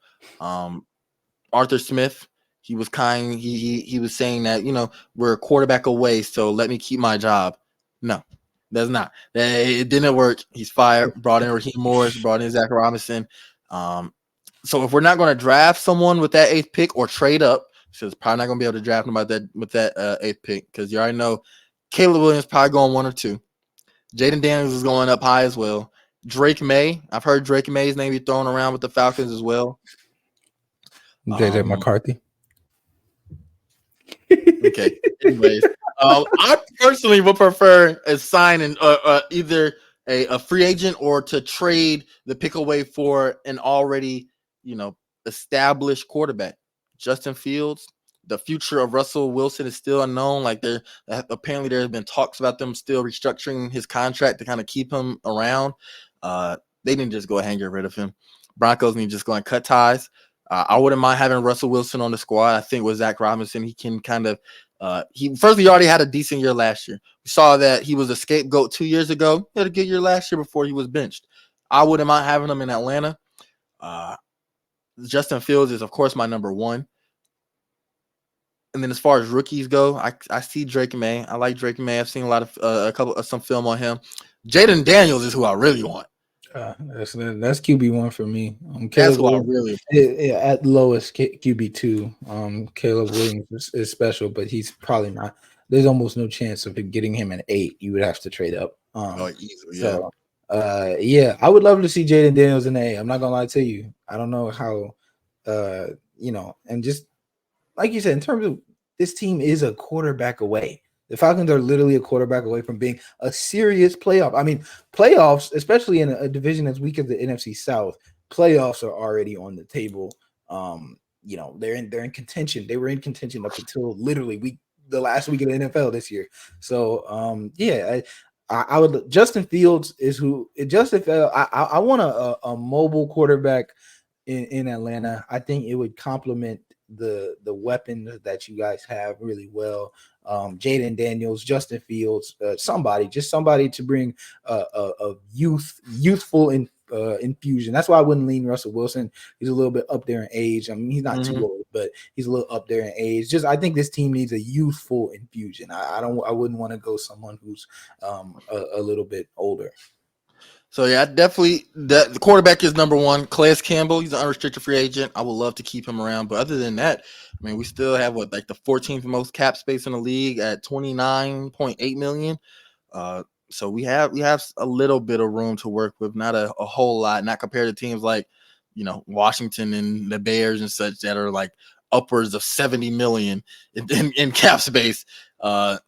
Arthur Smith, he was kind. He was saying that we're a quarterback away, so let me keep my job. No, that's not. It didn't work. He's fired. Brought in Raheem Morris. Brought in Zach Robinson. So if we're not going to draft someone with that 8th pick or trade up, so it's probably not going to be able to draft him with that 8th pick because you already know Caleb Williams probably going 1 or 2. Jaden Daniels is going up high as well. Drake May, I've heard Drake May's name be thrown around with the Falcons as well. JJ McCarthy. Okay. Anyways, I personally would prefer a signing either a free agent or to trade the pick away for an already established quarterback. Justin Fields. The future of Russell Wilson is still unknown. Like apparently there have been talks about them still restructuring his contract to kind of keep him around. They didn't just go ahead and get rid of him. Broncos need to just go and cut ties. I wouldn't mind having Russell Wilson on the squad. I think with Zach Robinson, he can kind of he already had a decent year last year. We saw that he was a scapegoat 2 years ago. He had a good year last year before he was benched. I wouldn't mind having him in Atlanta. Justin Fields is, of course, my number 1. And then as far as rookies go, I see Drake May. I like Drake May. I've seen a lot of some film on him. Jaden Daniels is who I really want. That's QB1 for me. That's who I really want. At lowest QB2. Caleb Williams is special, but he's probably not. There's almost no chance of getting him an 8. You would have to trade up. Easily, so, I would love to see Jaden Daniels in A. I'm not gonna lie to you. I don't know how, and just like you said, in terms of this team is a quarterback away. The Falcons are literally a quarterback away from being a serious playoff. I mean, playoffs, especially in a division as weak as the NFC South, playoffs are already on the table. They're in contention. They were in contention up until literally the last week of the NFL this year. So I would. Justin Fields is who. Justin Fields. I want a mobile quarterback in Atlanta. I think it would complement the weapons that you guys have really well. Jaden Daniels, Justin Fields, somebody to bring a youthful infusion. That's why I wouldn't lean Russell Wilson. He's a little bit up there in age. I mean, he's not too old, but he's a little up there in age. I think this team needs a youthful infusion. I wouldn't want to go someone who's a little bit older. So yeah, definitely the quarterback is number 1. Calais Campbell, he's an unrestricted free agent. I would love to keep him around, but other than that, I mean, we still have the 14th most cap space in the league at $29.8 million. So we have a little bit of room to work with, not a whole lot, not compared to teams like Washington and the Bears and such that are like upwards of $70 million in cap space. But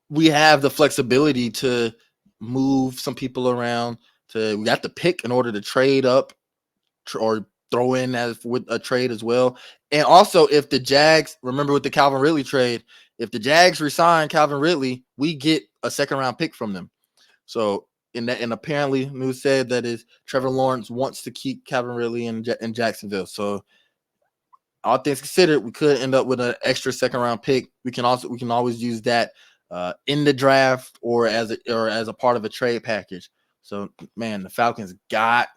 we have the flexibility to move some people around. We got the pick in order to trade up or throw in as with a trade as well. And also, if the Jags, remember with the Calvin Ridley trade, if the Jags resign Calvin Ridley, we get a 2nd round pick from them. So and apparently news said that is Trevor Lawrence wants to keep Calvin Ridley in Jacksonville. So all things considered, we could end up with an extra 2nd round pick. We can always use that in the draft or as a part of a trade package. So man, the Falcons got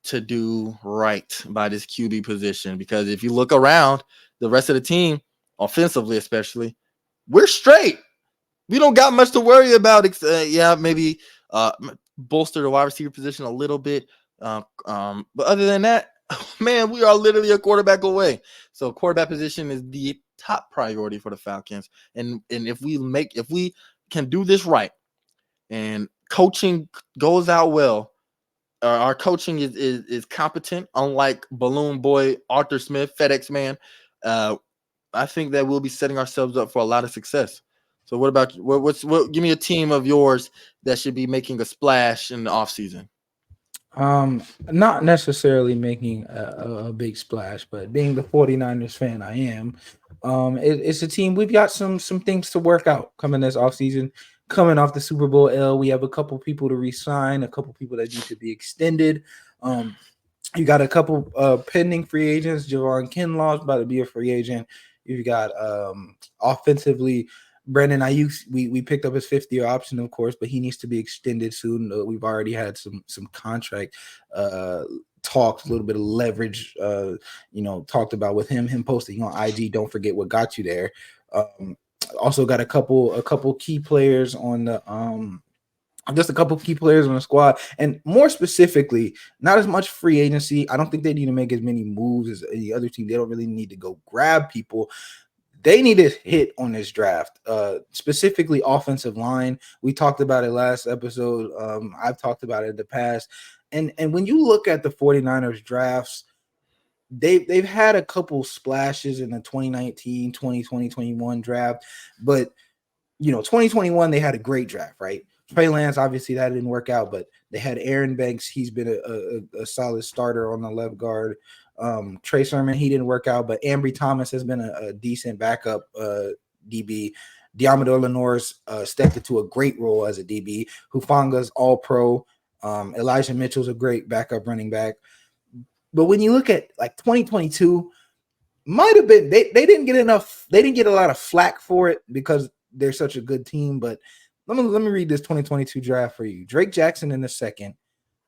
to do right by this QB position, because if you look around the rest of the team, offensively especially, we're straight. We don't got much to worry about. Maybe bolster the wide receiver position a little bit. But other than that, man, we are literally a quarterback away. So quarterback position is the top priority for the Falcons. And if we can do this right and coaching goes out well, our coaching is competent, unlike Balloon Boy Arthur Smith, FedEx man. Uh, I think that we'll be setting ourselves up for a lot of success. So, what about you? What? Give me a team of yours that should be making a splash in the offseason. Not necessarily making a big splash, but being the 49ers fan I am, it's a team we've got some things to work out coming this offseason. Coming off the Super Bowl L, we have a couple people to resign, a couple people that need to be extended. Um, you got a couple pending free agents. Javon Kinlaw's about to be a free agent. You've got offensively Brandon Ayuk. We picked up his 5th-year option, of course, but he needs to be extended soon. We've already had some contract talks, a little bit of leverage, talked about with him posting on IG. Don't forget what got you there. Also got a couple key players on the just a couple key players on the squad, and more specifically, not as much free agency. I don't think they need to make as many moves as any other team. They don't really need to go grab people. They need to hit on this draft, specifically offensive line. We talked about it last episode. I've talked about it in the past. And when you look at the 49ers drafts, they've had a couple splashes in the 2019, 2020, 21 draft, but 2021, they had a great draft, right? Trey Lance, obviously that didn't work out, but they had Aaron Banks. He's been a solid starter on the left guard. Trey Sermon, he didn't work out, but Ambry Thomas has been a decent backup DB. Diamador Lenore's stepped into a great role as a DB. Hufanga's all pro. Elijah Mitchell's a great backup running back. But when you look at like 2022, might have been they didn't get enough. They didn't get a lot of flack for it because they're such a good team. But let me read this 2022 draft for you. Drake Jackson in the second,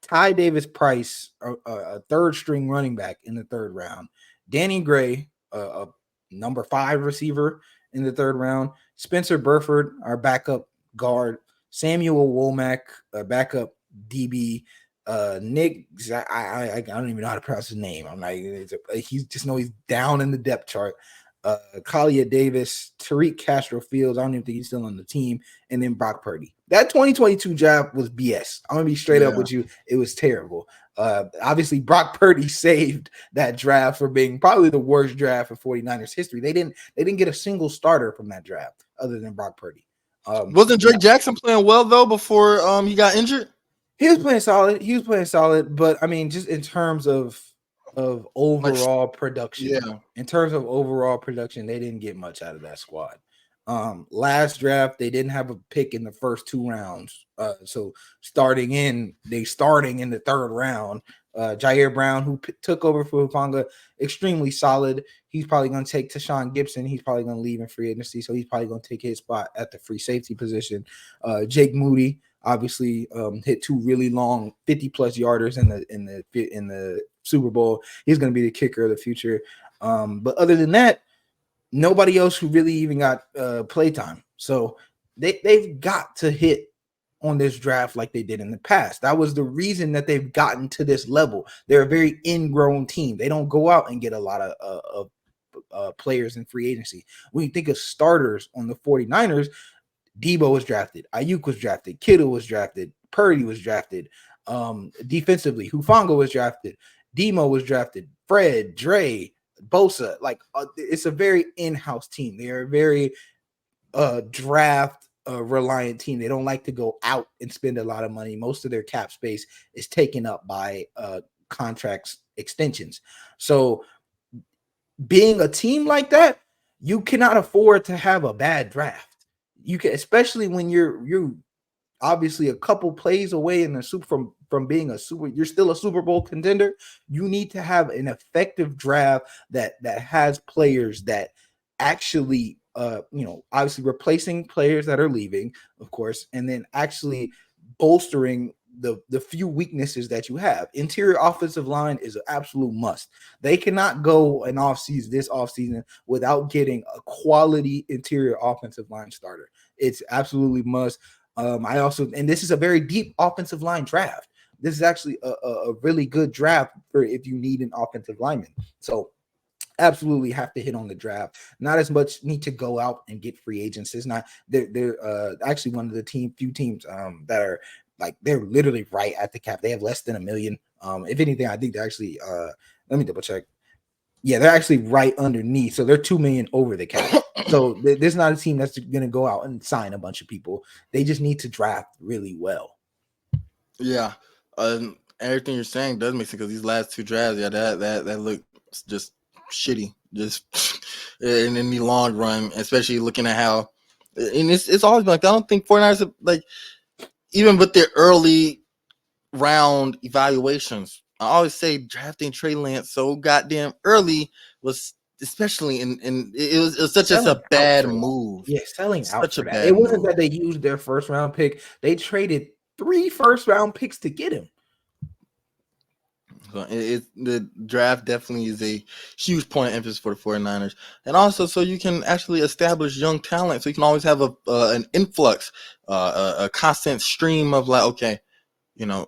Ty Davis Price, a third string running back in the 3rd round, Danny Gray, a number 5 receiver in the 3rd round, Spencer Burford, our backup guard, Samuel Womack, a backup DB, Nick, I don't even know how to pronounce his name. I'm like, he's down in the depth chart. Kalia Davis, Tariq Castro Fields. I don't even think he's still on the team. And then Brock Purdy. That 2022 draft was BS. I'm gonna be straight up with you. It was terrible. Obviously, Brock Purdy saved that draft for being probably the worst draft in 49ers history. They didn't get a single starter from that draft other than Brock Purdy. Wasn't Drake Jackson playing well though before he got injured? He was playing solid. But I mean, just in terms of overall production. Yeah. In terms of overall production, they didn't get much out of that squad. Last draft, they didn't have a pick in the first 2 rounds. So starting in the 3rd round, Jair Brown, who took over for Hufanga, extremely solid. He's probably going to take Tashawn Gibson. He's probably going to leave in free agency, so he's probably going to take his spot at the free safety position. Jake Moody, obviously, hit 2 really long 50-plus yarders in the Super Bowl. He's going to be the kicker of the future. But other than that, nobody else who really even got playtime. So they've got to hit on this draft like they did in the past. That was the reason that they've gotten to this level. They're a very ingrown team. They don't go out and get a lot of players in free agency. When you think of starters on the 49ers, Debo was drafted, Ayuk was drafted, Kittle was drafted, Purdy was drafted. Defensively, Hufanga was drafted, Demo was drafted, Fred, Dre, Bosa. Like it's a very in-house team. They are a very draft reliant team. They don't like to go out and spend a lot of money. Most of their cap space is taken up by contracts extensions. So being a team like that, you cannot afford to have a bad draft. You can, especially when you're obviously a couple plays away in the super from being you're still a Super Bowl contender. You need to have an effective draft that has players that actually obviously replacing players that are leaving, of course, and then actually bolstering the few weaknesses that you have. Interior offensive line is an absolute must. They cannot go this offseason without getting a quality interior offensive line starter. It's absolutely must. And this is a very deep offensive line draft. This is actually a really good draft for if you need an offensive lineman. So absolutely have to hit on the draft. Not as much need to go out and get free agents. It's not they're actually one of the few teams that are like they're literally right at the cap. They have less than $1 million. If anything, I think they're actually let me double check. Yeah, they're actually right underneath. So they're 2 million over the cap. So there's not a team that's gonna go out and sign a bunch of people. They just need to draft really well. Yeah, everything you're saying does make sense because these last two drafts, yeah, that look just shitty, just in the long run, especially looking at how, and it's always been like I don't think 49ers have, like even with their early round evaluations. I always say drafting Trey Lance so goddamn early was especially in it was such as Selling a out bad for that. move. Yeah, selling out Such a for that. It bad wasn't move. that they used their first round pick. They traded 3 first round picks to get him. So the draft definitely is a huge point of emphasis for the 49ers. And also so you can actually establish young talent. So you can always have an influx, a constant stream of like, okay, you know,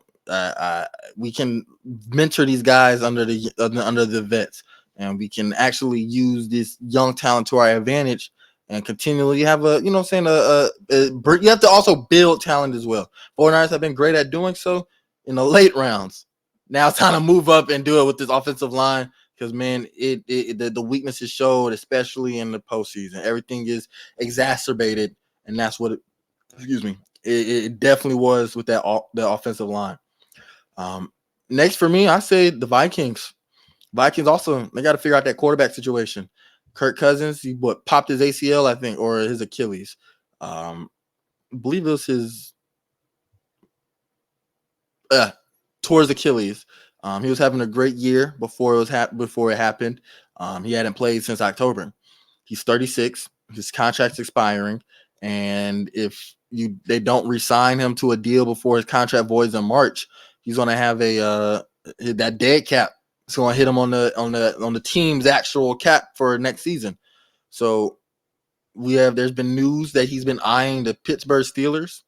we can mentor these guys under the vets, and we can actually use this young talent to our advantage and continually have a, you know, what I'm saying you have to also build talent as well. 49ers have been great at doing so in the late rounds. Now it's time to move up and do it with this offensive line because man, the weaknesses showed, especially in the postseason. Everything is exacerbated, and that's what excuse me. It definitely was with the offensive line. Next for me, I say the Vikings. Vikings also they got to figure out that quarterback situation. Kirk Cousins, he popped his ACL, I think, or his Achilles. I believe it was his towards Achilles. He was having a great year before before it happened. He hadn't played since October. He's 36. His contract's expiring, and if they don't re-sign him to a deal before his contract voids in March, he's going to have that dead cap. It's going to hit him on the team's actual cap for next season. So there's been news that he's been eyeing the Pittsburgh Steelers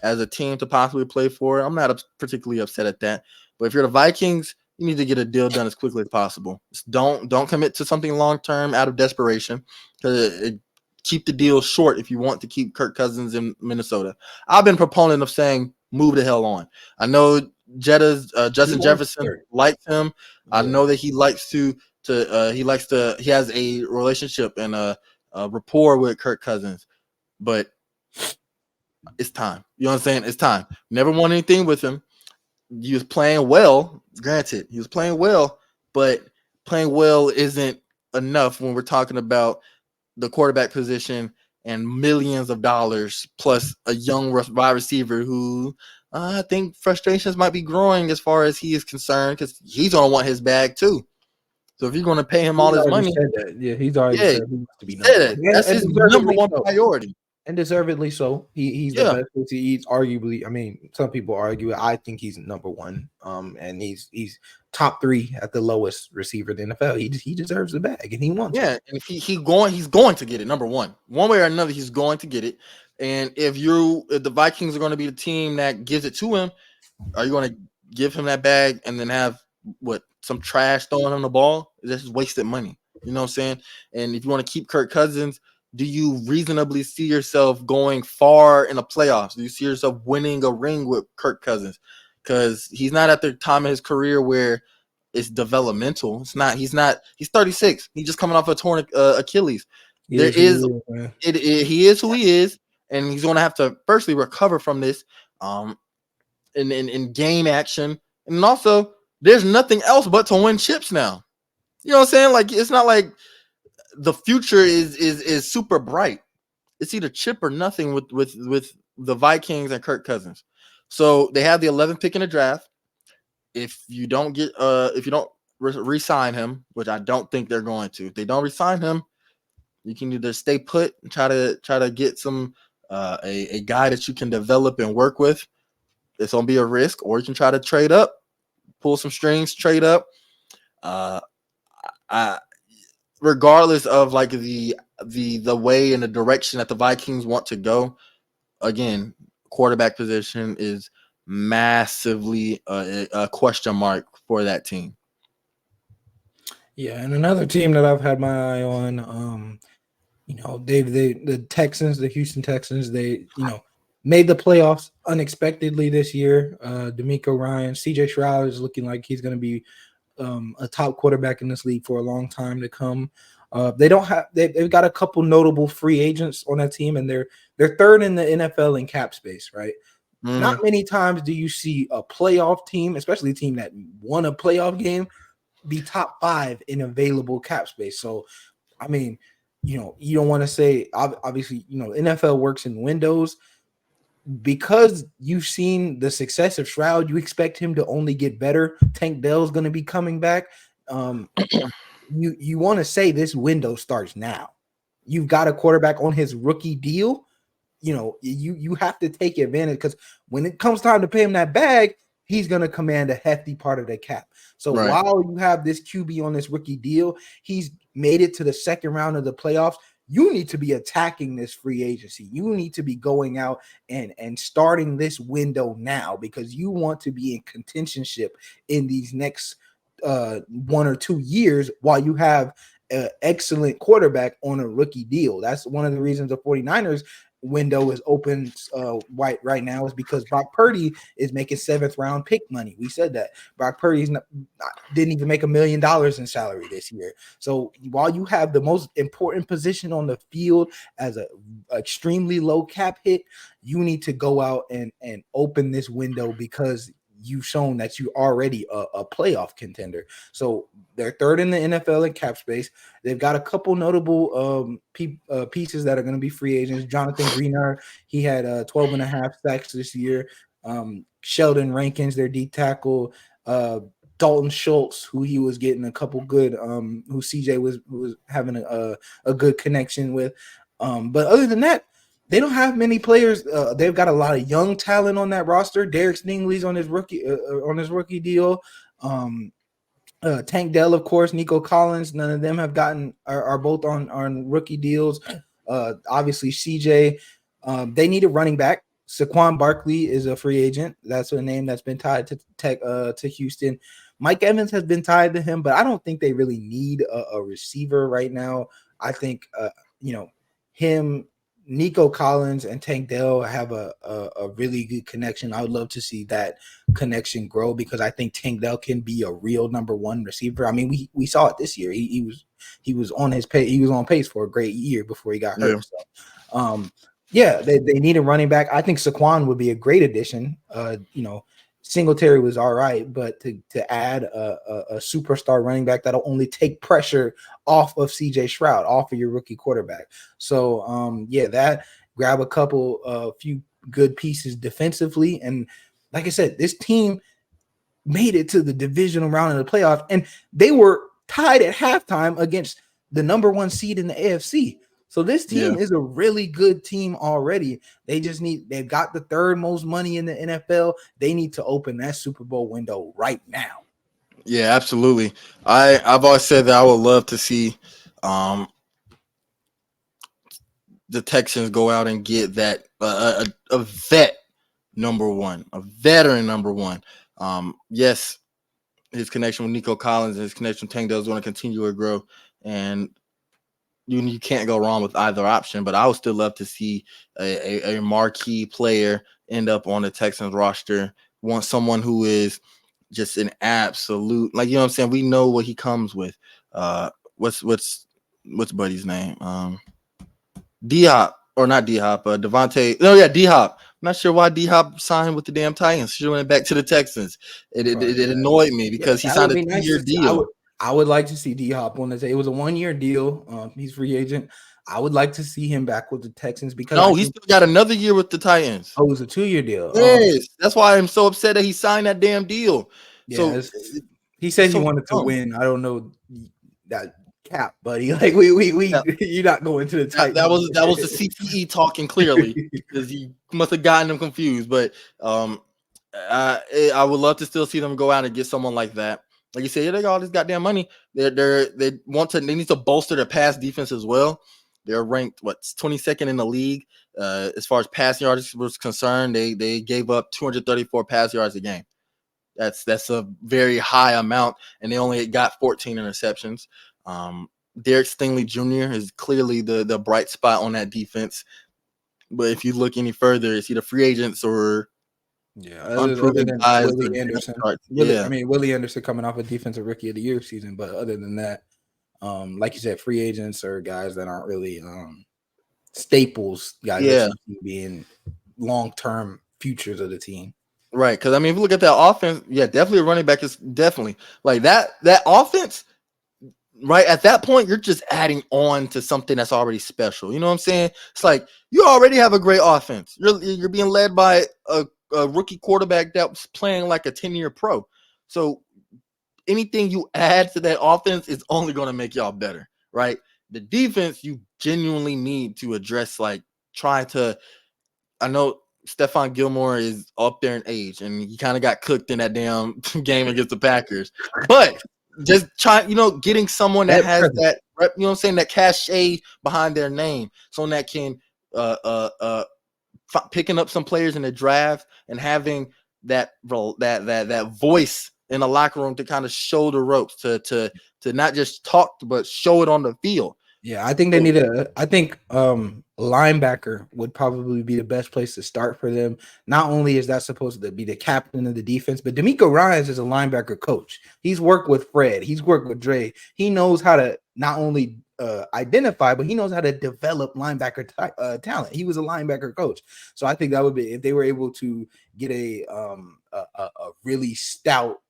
as a team to possibly play for. I'm not particularly upset at that. But if you're the Vikings, you need to get a deal done as quickly as possible. Just don't commit to something long term out of desperation. Keep the deal short if you want to keep Kirk Cousins in Minnesota. I've been proponent of saying move the hell on. I know Justin Jefferson likes him. Yeah. I know that he likes he has a relationship and a rapport with Kirk Cousins, but it's time. You know what I'm saying? It's time. Never won anything with him. He was playing well. Granted, he was playing well, but playing well isn't enough when we're talking about the quarterback position and millions of dollars plus a young wide receiver who I think frustrations might be growing as far as he is concerned because he's going to want his bag too. So if you're going to pay him all this money, he's already said he wants to be number one. That's his number one priority. And deservedly so. He's the best. He's arguably, I mean, some people argue it. I think he's number one. And he's top 3 at the lowest receiver in the NFL. He deserves the bag and he wants it. And if he's going to get it, number one way or another, he's going to get it. And if the Vikings are going to be the team that gives it to him, are you going to give him that bag and then have some trash throwing him the ball? This is wasted money. You know what I'm saying? And if you want to keep Kirk Cousins, do you reasonably see yourself going far in the playoffs? Do you see yourself winning a ring with Kirk Cousins? Because he's not at the time of his career where it's developmental. It's not. He's 36. He's just coming off a torn Achilles. He is who he is, and he's going to have to firstly recover from this in game action. And also, there's nothing else but to win chips now. You know what I'm saying? Like, it's not like the future is super bright. It's either chip or nothing with the Vikings and Kirk Cousins. So they have the 11th pick in the draft. If you don't re-sign him, which I don't think they're going to, if they don't re-sign him, you can either stay put and try to get some a guy that you can develop and work with. It's gonna be a risk, or you can try to trade up, pull some strings, trade up. Regardless of like the way and the direction that the Vikings want to go, again, quarterback position is massively a question mark for that team. Yeah, and another team that I've had my eye on, the Texans, the Houston Texans, they made the playoffs unexpectedly this year. D'Amico Ryan, CJ Stroud is looking like he's going to be a top quarterback in this league for a long time to come. They don't have they've got a couple notable free agents on that team, and they're third in the NFL in cap space, right? Not Mm-hmm. many times do you see a playoff team, especially a team that won a playoff game, be top 5 in available cap space. So, I mean, you don't want to say obviously, NFL works in windows because you've seen the success of Shroud. You expect him to only get better. Tank Dell's going to be coming back. Um, you want to say this window starts now. You've got a quarterback on his rookie deal. You have to take advantage because when it comes time to pay him that bag, he's going to command a hefty part of the cap. So Right. while you have this QB on this rookie deal, he's made it to the second round of the playoffs. You need to be attacking this free agency. You need to be going out and starting this window now because you want to be in contentionship in these next 1 or 2 years while you have an excellent quarterback on a rookie deal. That's one of the reasons the 49ers window is open right now is because Brock Purdy is making 7th round pick money. We said that Brock Purdy's didn't even make $1 million in salary this year. So while you have the most important position on the field as a extremely low cap hit, you need to go out and open this window because you've shown that you're already a playoff contender. So they're third in the NFL in cap space. They've got a couple notable pieces that are going to be free agents. Jonathan Greenard, he had 12 and a half sacks this year. Sheldon Rankins, their D tackle. Dalton Schultz, who he was getting a couple good, who CJ was having a good connection with. But other than that, they don't have many players. They've got a lot of young talent on that roster. Derek Stingley's on his rookie deal. Tank Dell, of course, Nico Collins. None of them have are both on rookie deals. Obviously, CJ. They need a running back. Saquon Barkley is a free agent. That's a name that's been tied to Houston. Mike Evans has been tied to him, but I don't think they really need a receiver right now. I think him, Nico Collins, and Tank Dell have a really good connection. I would love to see that connection grow because I think Tank Dell can be a real number 1 receiver. I mean, we saw it this year. He was on his pace. He was on pace for a great year before he got hurt. Yeah. So, they need a running back. I think Saquon would be a great addition. Singletary was all right, but to add a superstar running back that'll only take pressure off of CJ Stroud, off of your rookie quarterback. So that grab a few good pieces defensively, and like I said, this team made it to the divisional round of the playoffs, and they were tied at halftime against the number 1 seed in the AFC. So this team is a really good team already. They've got the 3rd most money in the NFL. They need to open that Super Bowl window right now. Yeah, absolutely. I've always said that I would love to see the Texans go out and get that a vet number 1, a veteran number 1. Yes, his connection with Nico Collins and his connection with Tank Dell is going to continue to grow, and you can't go wrong with either option. But I would still love to see a marquee player end up on the Texans roster. Want someone who is just an absolute, like, you know what I'm saying? We know what he comes with. What's Buddy's name? D-Hop, or not D-Hop, Devontae. No, yeah, D-Hop. I'm not sure why D-Hop signed with the damn Titans. She went back to the Texans. It annoyed me because he signed a 2-year deal. I would like to see D-Hop on this. It was a 1-year deal. He's free agent. I would like to see him back with the Texans because he still got another year with the Titans. Oh, it was a 2-year deal. Yes, that's why I'm so upset that he signed that damn deal. Yeah, he said he wanted to win. I don't know that cap, buddy. Like we you're not going to the Titans. That was the CTE talking clearly because he must have gotten them confused. But I would love to still see them go out and get someone like that. Like you said, they got all this goddamn money. They need to bolster their pass defense as well. They're ranked 22nd in the league as far as passing yards was concerned. They gave up 234 pass yards a game. That's a very high amount, and they only got 14 interceptions. Derek Stingley Jr. is clearly the bright spot on that defense. But if you look any further, it's either free agents or Yeah, other unproven than guys. Willie That Anderson. starts. Yeah, Willie Anderson coming off a defensive rookie of the year season, but other than that, like you said, free agents or guys that aren't really staples, guys that yeah, you see being long-term futures of the team. right. Because I mean, if you look at that offense, yeah, definitely a running back is definitely like that. That offense, right at that point, you're just adding on to something that's already special. You know what I'm saying? It's like you already have a great offense. You're being led by a rookie quarterback that was playing like a 10-year pro. So anything you add to that offense is only going to make y'all better, right? The defense you genuinely need to address, like trying to. I know Stephon Gilmore is up there in age, and he kind of got cooked in that damn game against the Packers. But just trying, getting someone that That has present. that, that cachet behind their name, someone that can uh, uh, uh, picking up some players in the draft and having that voice in the locker room to kind of show the ropes to not just talk but show it on the field. Yeah, I think they So, need I think linebacker would probably be the best place to start for them. Not only is that supposed to be the captain of the defense, but D'Amico Ryans is a linebacker coach. He's worked with Fred, he's worked with Dre. He knows how to not only identify, but he knows how to develop linebacker talent. He was a linebacker coach. So I think that would be, if they were able to get a really stout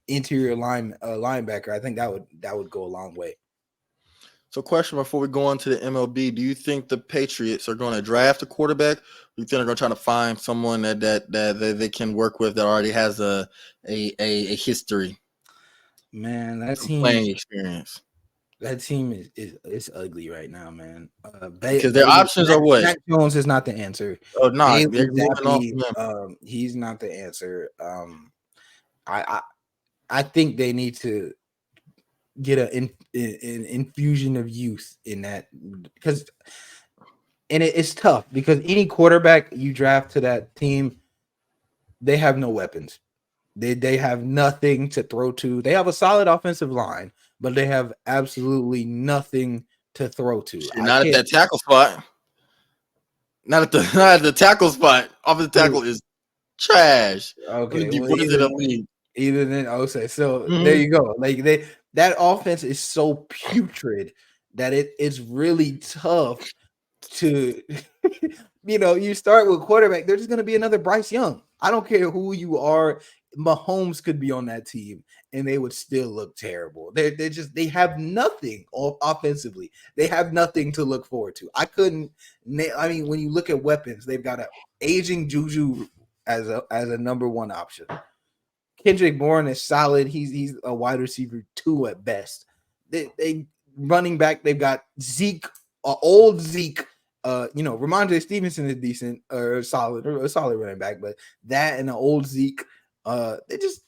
interior linebacker, I think that would go a long way. So, question before we go on to the MLB: do you think the Patriots are going to draft a quarterback? Or do you think they're going to try to find someone that they can work with that already has a history, Man, that some team playing experience? That team is ugly right now, man. Because their options are what? Mac Jones is not the answer. Oh no, Bailey they're moving on Zappi, from him. he's not the answer. I, I I think they need to get an infusion of youth in that, because it's tough because any quarterback you draft to that team, they have no weapons. They have nothing to throw to. They have a solid offensive line, but they have absolutely nothing to throw to. Shit, I not at can't. that tackle spot. Not at the not at the tackle spot. Offensive tackle is trash. Okay, well, What is it? A league? even then, I would say so. There Mm-hmm. you go. Like that offense is so putrid that it's really tough to, you start with quarterback. There's just going to be another Bryce Young. I don't care who you are. Mahomes could be on that team and they would still look terrible. They have nothing offensively. They have nothing to look forward to. I mean, when you look at weapons, they've got a aging Juju as a number one option. Kendrick Bourne is solid. He's a wide receiver 2 at best. They running back, they've got Zeke, old Zeke. Ramondre Stevenson is decent or a solid running back, but that and the old Zeke, they just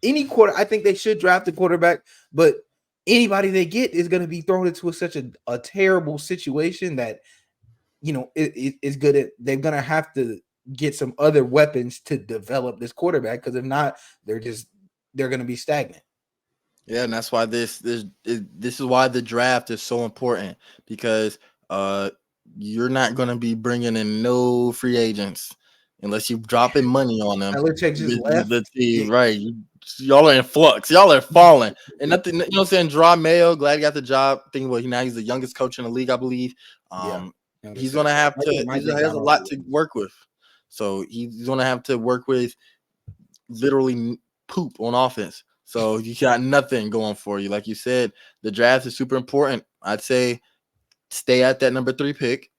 any quarter. I think they should draft a quarterback, but anybody they get is going to be thrown into such a terrible situation that it's good at. They're going to have to get some other weapons to develop this quarterback, because if not, they're going to be stagnant. Yeah, and that's why this is why the draft is so important, because you're not going to be bringing in no free agents unless you dropping money on them. Belichick just left. The team, right? Y'all are in flux. Y'all are falling, and nothing. You know what I'm saying? Draw Mayo, glad he got the job. Thinking about now he's the youngest coach in the league, I believe. Yeah, He's gonna have to. He has a lot to work with, so he's gonna have to work with literally poop on offense. So you got nothing going for you. Like you said, the draft is super important. I'd say stay at that number 3 pick.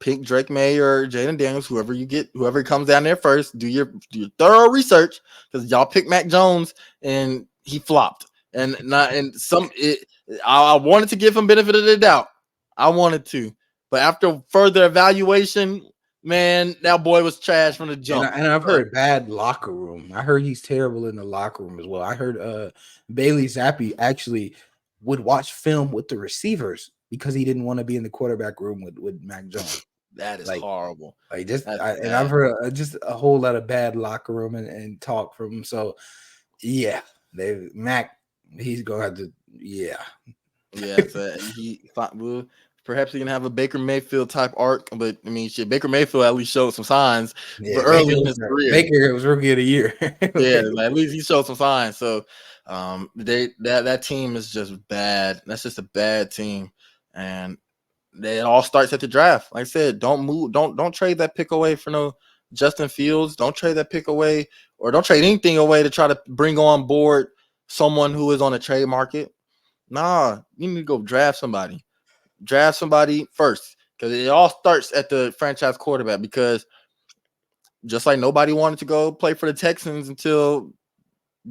Pick Drake May or Jaden Daniels, whoever comes down there first. Do your thorough research, because y'all picked Mac Jones and he flopped. And not and some it, I wanted to give him benefit of the doubt. I wanted to, but after further evaluation, man, that boy was trash from the jump. And I've heard bad locker room. I heard he's terrible in the locker room as well. I heard Bailey Zappi actually would watch film with the receivers because he didn't want to be in the quarterback room with Mac Jones. That is horrible. And I've heard just a whole lot of bad locker room and talk from him. So yeah, he's gonna have to Yeah, so he Perhaps he can have a Baker Mayfield type arc, but I mean, shit, Baker Mayfield at least showed some signs Yeah, early in his career. Baker was rookie of the year. Yeah, at least he showed some signs. So, that team is just bad. That's just a bad team, and it all starts at the draft. Like I said, don't trade that pick away for no Justin Fields. Don't trade that pick away, or don't trade anything away to try to bring on board someone who is on the trade market. Nah, you need to go draft somebody. Draft somebody first, because it all starts at the franchise quarterback. Because just like nobody wanted to go play for the Texans until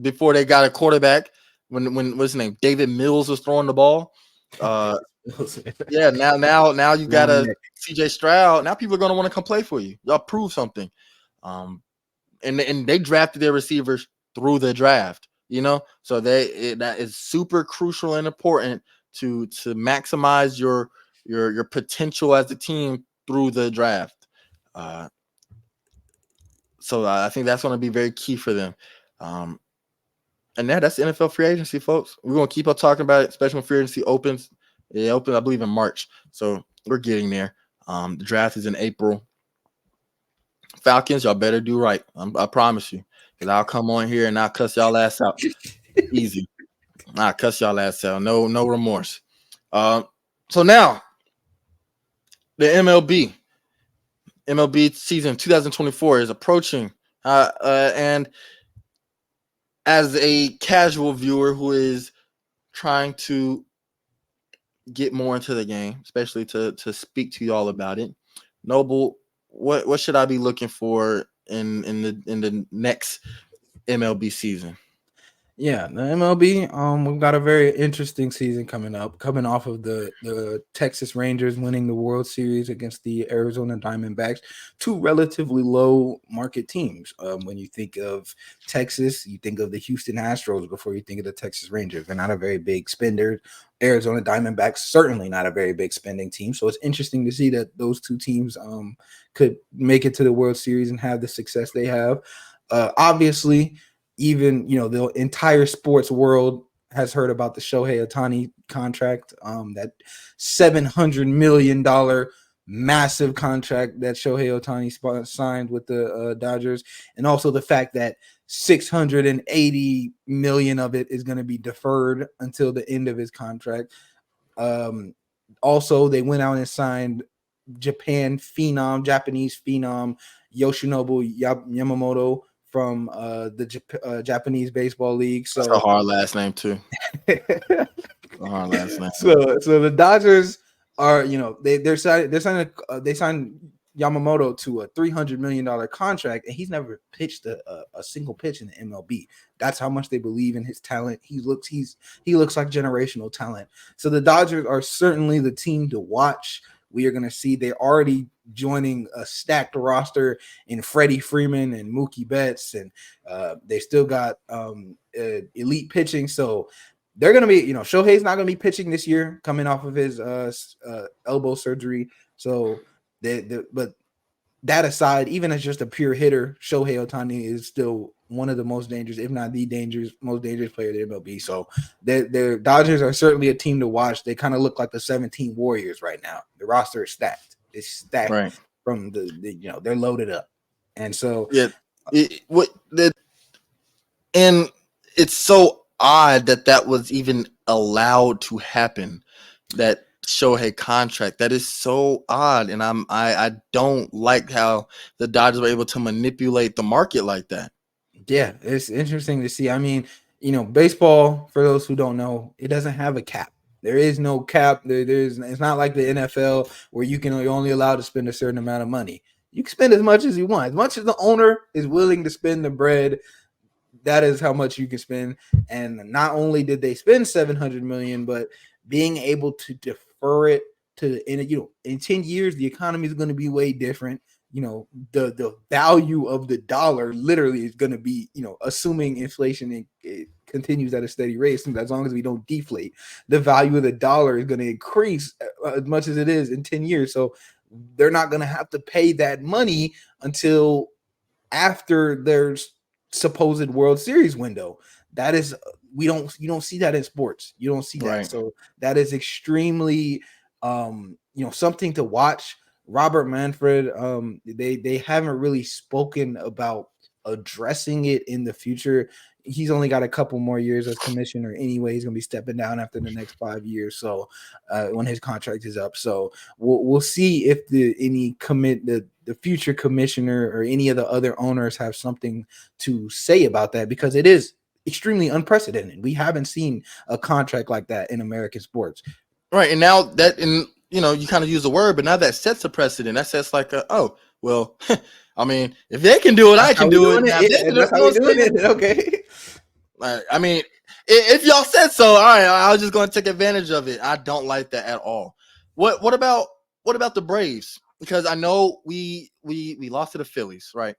before they got a quarterback, when what's his name, David Mills was throwing the ball. Yeah, now you got a CJ Stroud. Now people are gonna want to come play for you. Y'all prove something. And they drafted their receivers through the draft. So that is super crucial and important to maximize your potential as a team through the draft. So I think that's going to be very key for them. And that's the NFL free agency, folks. We're going to keep on talking about it, especially when free agency opens. It opens, I believe, in March. So we're getting there. The draft is in April. Falcons, y'all better do right. I promise you. Because I'll come on here and I'll cuss y'all ass out. Easy. I'll cuss y'all ass out. No remorse. So now, the MLB season 2024 is approaching. And as a casual viewer who is trying to get more into the game, especially to speak to y'all about it, Noble, what should I be looking for in the next MLB season? Yeah, the MLB, we've got a very interesting season coming up, coming off of the Texas Rangers winning the World Series against the Arizona Diamondbacks, two relatively low market teams. When you think of Texas, you think of the Houston Astros before you think of the Texas Rangers. They're not a very big spender. Arizona Diamondbacks, certainly not a very big spending team. So it's interesting to see that those two teams could make it to the World Series and have the success they have. Obviously, even the entire sports world has heard about the Shohei Ohtani contract, that $700 million massive contract that Shohei Ohtani signed with the Dodgers, and also the fact that $680 million of it is going to be deferred until the end of his contract. Also, they went out and signed Japanese phenom Yoshinobu Yamamoto from the Japanese Baseball League. So that's a hard last name too. Hard last name. So the Dodgers are, they signed Yamamoto to a $300 million contract, and he's never pitched a single pitch in the MLB. That's how much they believe in his talent. He looks like generational talent. So the Dodgers are certainly the team to watch. We are going to see they're already joining a stacked roster in Freddie Freeman and Mookie Betts, and they still got elite pitching. So they're going to be, Shohei's not going to be pitching this year, coming off of his elbow surgery. So but that aside, even as just a pure hitter, Shohei Ohtani is still one of the most dangerous, if not the most dangerous player in the MLB. So their Dodgers are certainly a team to watch. They kind of look like the 17 Warriors right now. The roster is stacked. It's stacked right from they're loaded up. And so and it's so odd that was even allowed to happen. That Shohei contract, that is so odd, and I don't like how the Dodgers were able to manipulate the market like that. Yeah, it's interesting to see. I mean, baseball, for those who don't know, it doesn't have a cap. There is no cap. It's not like the NFL where you're only allowed to spend a certain amount of money. You can spend as much as you want. As much as the owner is willing to spend the bread, that is how much you can spend. And not only did they spend $700 million, but being able to defer it in 10 years, the economy is going to be way different. The value of the dollar literally is going to be, assuming inflation it continues at a steady rate, as long as we don't deflate, the value of the dollar is going to increase as much as it is in 10 years. So they're not going to have to pay that money until after their supposed World Series window. That is, you don't see that in sports. You don't see that. Right. So that is extremely something to watch. Robert Manfred, they haven't really spoken about addressing it in the future. He's only got a couple more years as commissioner anyway. He's gonna be stepping down after the next 5 years, so when his contract is up. So we'll see if the future commissioner or any of the other owners have something to say about that, because it is extremely unprecedented. We haven't seen a contract like that in American sports. Right, and now that, and you kind of use the word, but now that sets a precedent. That sets like I mean, if they can do it, That's I how can we do it. doing Now, if it. they Yeah, can do it, that's how we doing it. Okay. I mean, if y'all said so, all right, I was just going to take advantage of it. I don't like that at all. What about the Braves? Because I know we lost to the Phillies, right?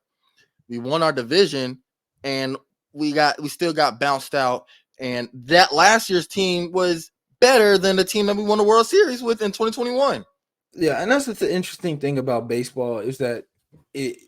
We won our division, and we still got bounced out. And that last year's team was better than the team that we won the World Series with in 2021. Yeah, and that's the interesting thing about baseball is that it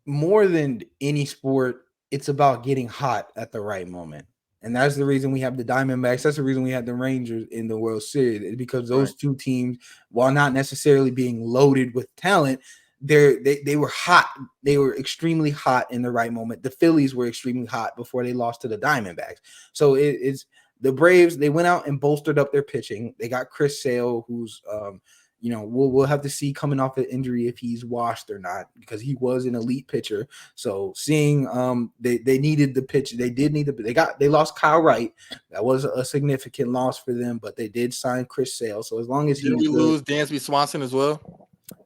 more than any sport, it's about getting hot at the right moment. And that's the reason we have the Diamondbacks. That's the reason we had the Rangers in the World Series, because those Right. two teams, while not necessarily being loaded with talent, they were hot. They were extremely hot in the right moment. The Phillies were extremely hot before they lost to the Diamondbacks. So it's the Braves. They went out and bolstered up their pitching. They got Chris Sale, who's we'll have to see coming off an injury if he's washed or not, because he was an elite pitcher. So seeing they needed the pitch. They lost Kyle Wright. That was a significant loss for them, but they did sign Chris Sale. So as long as Did he's we good, lose Dansby Swanson as well?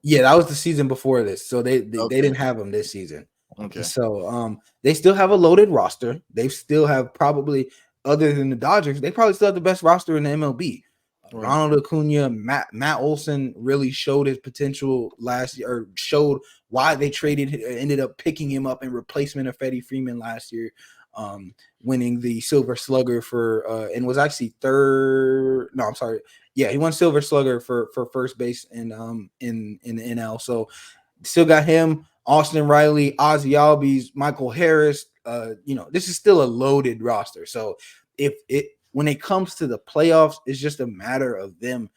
yeah, that was the season before this. So they Okay. didn't have him this season. Okay. So they still have a loaded roster. They still have, probably, other than the Dodgers, they probably still have the best roster in the MLB. Right. Ronald Acuna, Matt Olson really showed his potential last year, or showed why they ended up picking him up in replacement of Freddie Freeman last year, winning the Silver Slugger and was actually third. No, I'm sorry. Yeah, he won Silver Slugger for first base in the NL. So still got him, Austin Riley, Ozzie Albies, Michael Harris. This is still a loaded roster. So when it comes to the playoffs, it's just a matter of them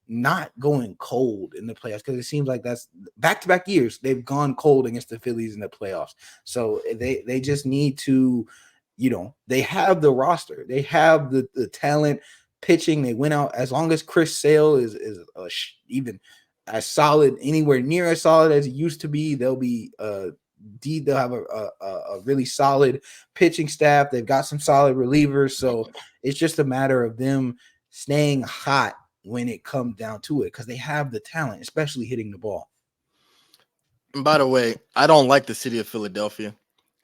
not going cold in the playoffs, because it seems like that's back-to-back years they've gone cold against the Phillies in the playoffs. So they just need to, they have the roster, they have the talent, pitching. They went out, as long as Chris Sale is even as solid, anywhere near as solid as it used to be, they'll have a really solid pitching staff. They've got some solid relievers. So it's just a matter of them staying hot when it comes down to it, because they have the talent, especially hitting the ball. And by the way, I don't like the city of Philadelphia.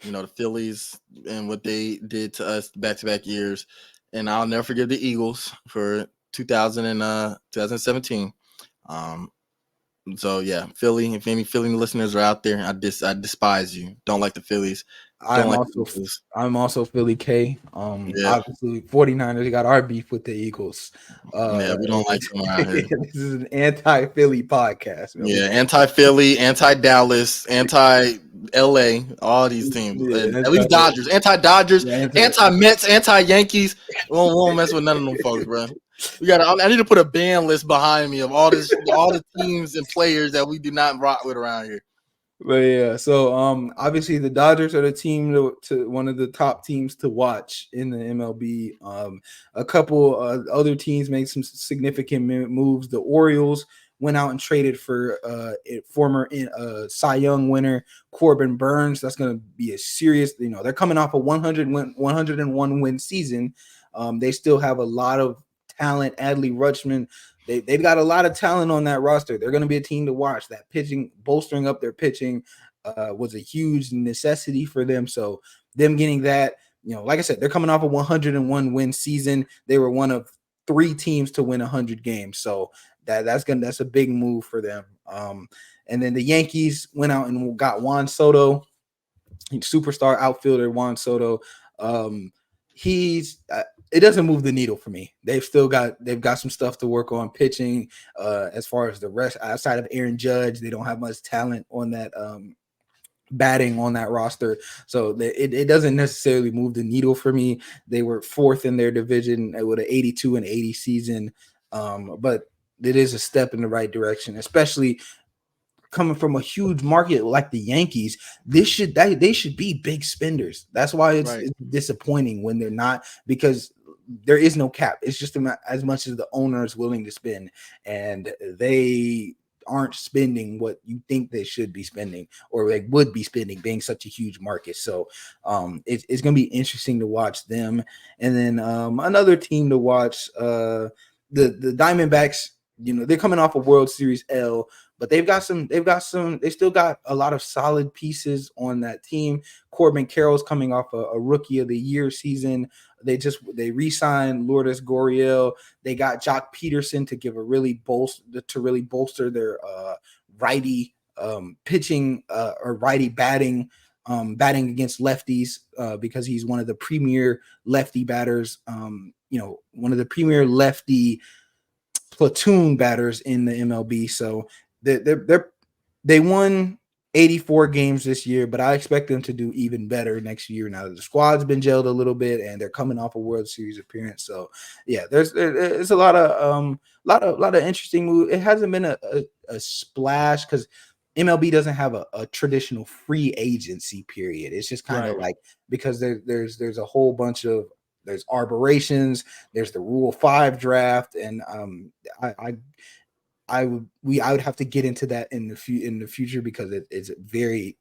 The Phillies and what they did to us back-to-back years. And I'll never forgive the Eagles for 2017. So yeah, Philly. If any Philly listeners are out there, I despise you. Don't like the Phillies. I'm also Philly K. Obviously 49ers got our beef with the Eagles. Yeah, we don't like them around here. This is an anti-Philly podcast. Yeah, anti-Philly, anti-Dallas, anti-LA, all these teams. Yeah, at least Dodgers, anti-Dodgers, Yeah, anti-Mets, anti-Yankees. We won't mess with none of them folks, bro. I need to put a ban list behind me of all the teams and players that we do not rock with around here. But yeah, so obviously the Dodgers are the team to one of the top teams to watch in the MLB. A couple other teams made some significant moves. The Orioles went out and traded for former Cy Young winner Corbin Burns. That's going to be a serious, they're coming off a 101 win season. They still have a lot of talent. Adley Rutschman. They've got a lot of talent on that roster. They're going to be a team to watch. That pitching, bolstering up their pitching, was a huge necessity for them. So them getting that, like I said, they're coming off a 101 win season. They were one of 3 teams to win 100 games. So that's a big move for them. And then the Yankees went out and got Juan Soto, superstar outfielder Juan Soto. It doesn't move the needle for me. They've got some stuff to work on pitching. As far as the rest, outside of Aaron Judge, they don't have much talent on that batting on that roster. So it doesn't necessarily move the needle for me. They were 4th in their division with an 82-80 season. But it is a step in the right direction, especially coming from a huge market like the Yankees. They should be big spenders. That's why it's disappointing when they're not, because there is no cap. It's just as much as the owner is willing to spend, and they aren't spending what you think they should be spending or they would be spending, being such a huge market. So it's going to be interesting to watch them. And then another team to watch, the Diamondbacks. They're coming off a World Series L, but they still got a lot of solid pieces on that team. Corbin Carroll's coming off a Rookie of the Year season. They re-signed Lourdes Gurriel. They got Jock Peterson to really bolster their righty pitching or righty batting against lefties, because he's one of the premier lefty batters. One of the premier lefty platoon batters in the MLB. So they won 84 games this year, but I expect them to do even better next year. Now that the squad's been gelled a little bit and they're coming off a World Series appearance. So yeah, there's a lot of interesting moves. It hasn't been a splash because MLB doesn't have a traditional free agency period. It's just kind of like, because there's a whole bunch of, there's arborations, there's the Rule 5 draft, and I would have to get into that in the future, because it's very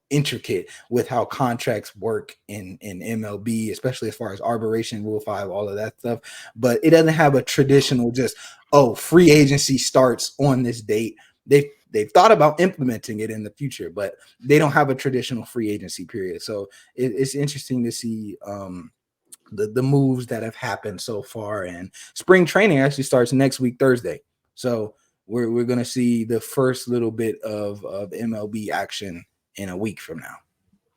intricate with how contracts work in MLB, especially as far as arboration, Rule 5, all of that stuff. But it doesn't have a traditional free agency starts on this date. They've thought about implementing it in the future, but they don't have a traditional free agency period. So it's interesting to see the moves that have happened so far. And spring training actually starts next week, Thursday. So we're going to see the first little bit of MLB action in a week from now.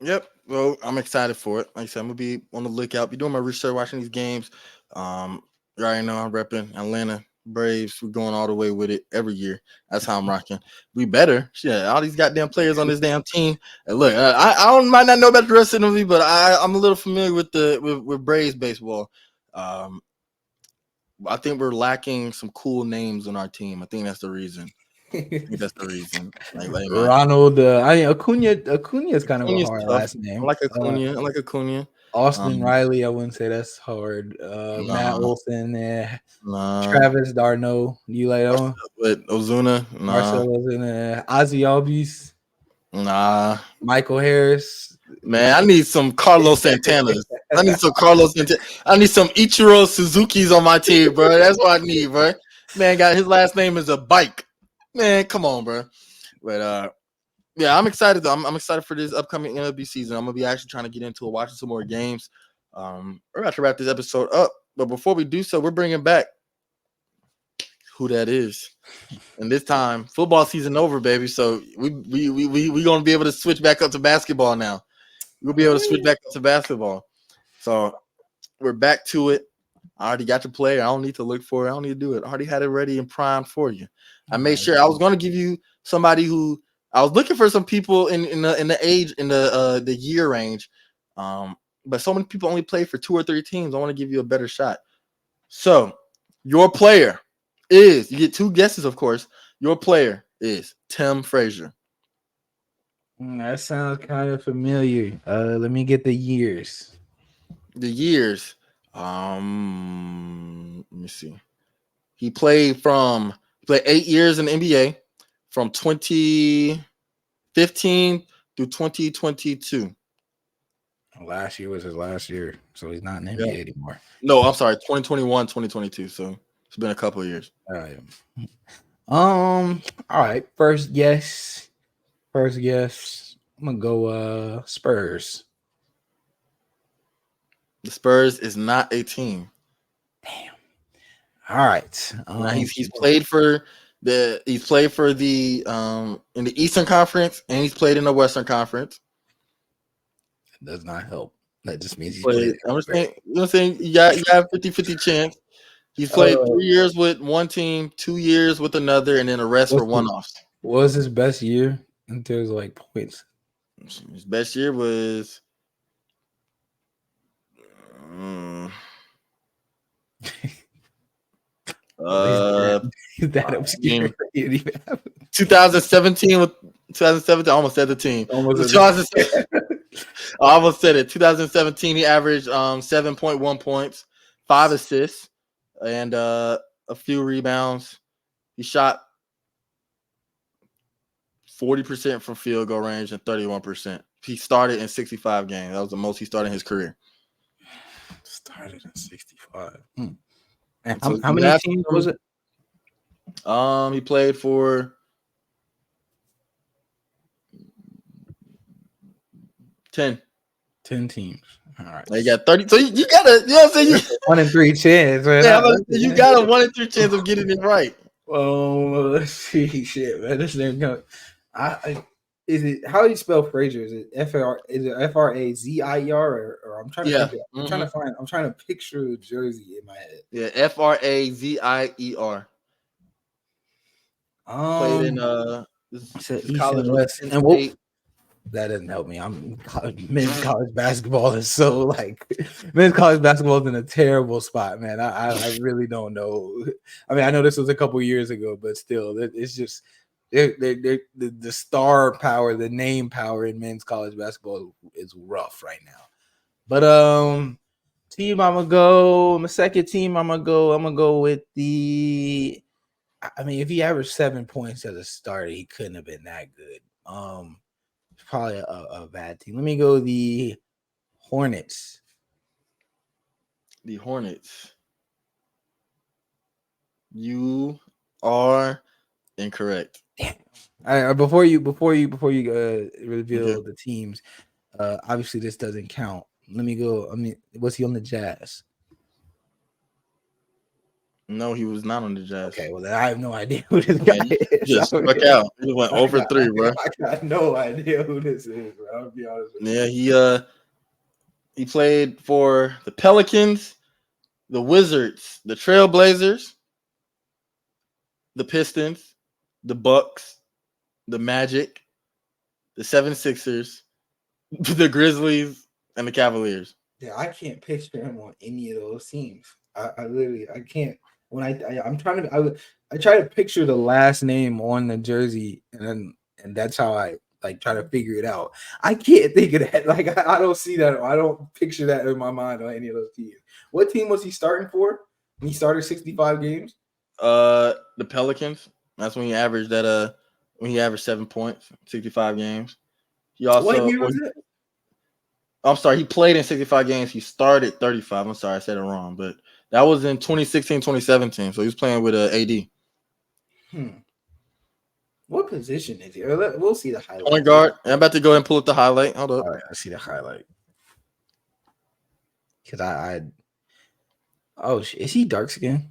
Yep. Well, I'm excited for it. Like I said, I'm gonna be on the lookout. Be doing my research, watching these games. You already know I'm repping Atlanta Braves. We're going all the way with it every year. That's how I'm rocking. We better. Yeah, all these goddamn players on this damn team. And look, might not know about the rest of them, but I'm a little familiar with with Braves baseball. I think we're lacking some cool names on our team. I think that's the reason. That's the reason. Ronald, Acuna is kind of a Acuna's hard tough. last name. I like Acuna. Austin Riley, I wouldn't say that's hard. Matt Olson, Travis d'Arnaud, you like that one? With Ozuna, Marcel Ozuna, Ozzy Albies, Michael Harris. Man, I need some Carlos Santanas. I need some Ichiro Suzuki's on my team, bro. That's what I need, bro. Man, his last name is a bike. Man, come on, bro. But yeah, I'm excited though. I'm excited for this upcoming MLB season. I'm gonna be actually trying to get into it, watching some more games. We're about to wrap this episode up, but before we do so, we're bringing back who that is. And this time, football season over, baby. So we gonna be able to switch back up to basketball now. We'll be able to switch back up to basketball. So we're back to it. I already got the player. I don't need to look for it. I don't need to do it. I already had it ready and primed for you. I made sure I was going to give you somebody who I was looking for, some people in the age, in the year range. But so many people only play for 2 or 3 teams. I want to give you a better shot. So your player is, you get 2 guesses, of course. Your player is Tim Frazier. That sounds kind of familiar. Let me get the years. The years. Let me see. He played 8 years in the NBA from 2015 through 2022. Last year was his last year, so he's not in the NBA anymore. No, I'm sorry, 2021, 2022. So it's been a couple of years. All right. All right. First guess. I'm gonna go Spurs. The Spurs is not a team. Damn. All right. He's played for the in the Eastern Conference, and he's played in the Western Conference. It does not help. That just means he's played. I'm saying you got a 50-50 chance. He's played 3 years with one team, 2 years with another, and then the rest were one-offs. What was his best year in terms of like points? His best year was Is that obscure? 2017 with 2017. I almost said the team. Almost I almost said it. 2017, he averaged 7.1 points, 5 assists, and a few rebounds. He shot 40% from field goal range and 31%. He started in 65 games. That was the most he started in his career. Started in 65. And So how many teams was it? He played for 10 teams. All right. They got 30. So you gotta, you know what I'm saying? 1 in 3 chance. Man. Yeah, you got a 1 in 3 chance of getting it right. Well, let's see. Shit, man. This name coming. Is it how do you spell Frazier? Is it Frazier or I'm trying to think I'm trying to picture the jersey in my head. Yeah, Frazier. Played in East and West. And that doesn't help me. Men's college basketball is so men's college basketball is in a terrible spot, man. I really don't know. I mean, I know this was a couple years ago, but still, it's just the star power, the name power in men's college basketball is rough right now. But team, I'm gonna go. My second team, I'm gonna go with the. I mean, if he averaged 7 points as a starter, he couldn't have been that good. Probably a bad team. Let me go the Hornets. The Hornets. You are incorrect. Damn. All right, before you reveal the teams, obviously this doesn't count. Let me go. I mean, was he on the Jazz? No, he was not on the Jazz. Okay, well then I have no idea who this guy is. Just struck out. He went over 3, bro. I got no idea who this is, bro. I'll be honest with you. Yeah, he played for the Pelicans, the Wizards, the Trailblazers, the Pistons, the Bucks, the Magic, the 76ers, the Grizzlies, and the Cavaliers. Yeah, I can't picture him on any of those teams. I literally can't. When I'm trying to I try to picture the last name on the jersey, and that's how I try to figure it out. I can't think of that. I don't see that. I don't picture that in my mind on any of those teams. What team was he starting for when he started 65 games? The Pelicans. That's when he averaged 7 points, 65 games. He also what year was it? I'm sorry, he played in 65 games. He started 35. I'm sorry, I said it wrong, but that was in 2016, 2017. So he was playing with AD. What position is he? We'll see the highlight. Point guard. I'm about to go ahead and pull up the highlight. Hold up. All right, I see the highlight. Because is he dark skin?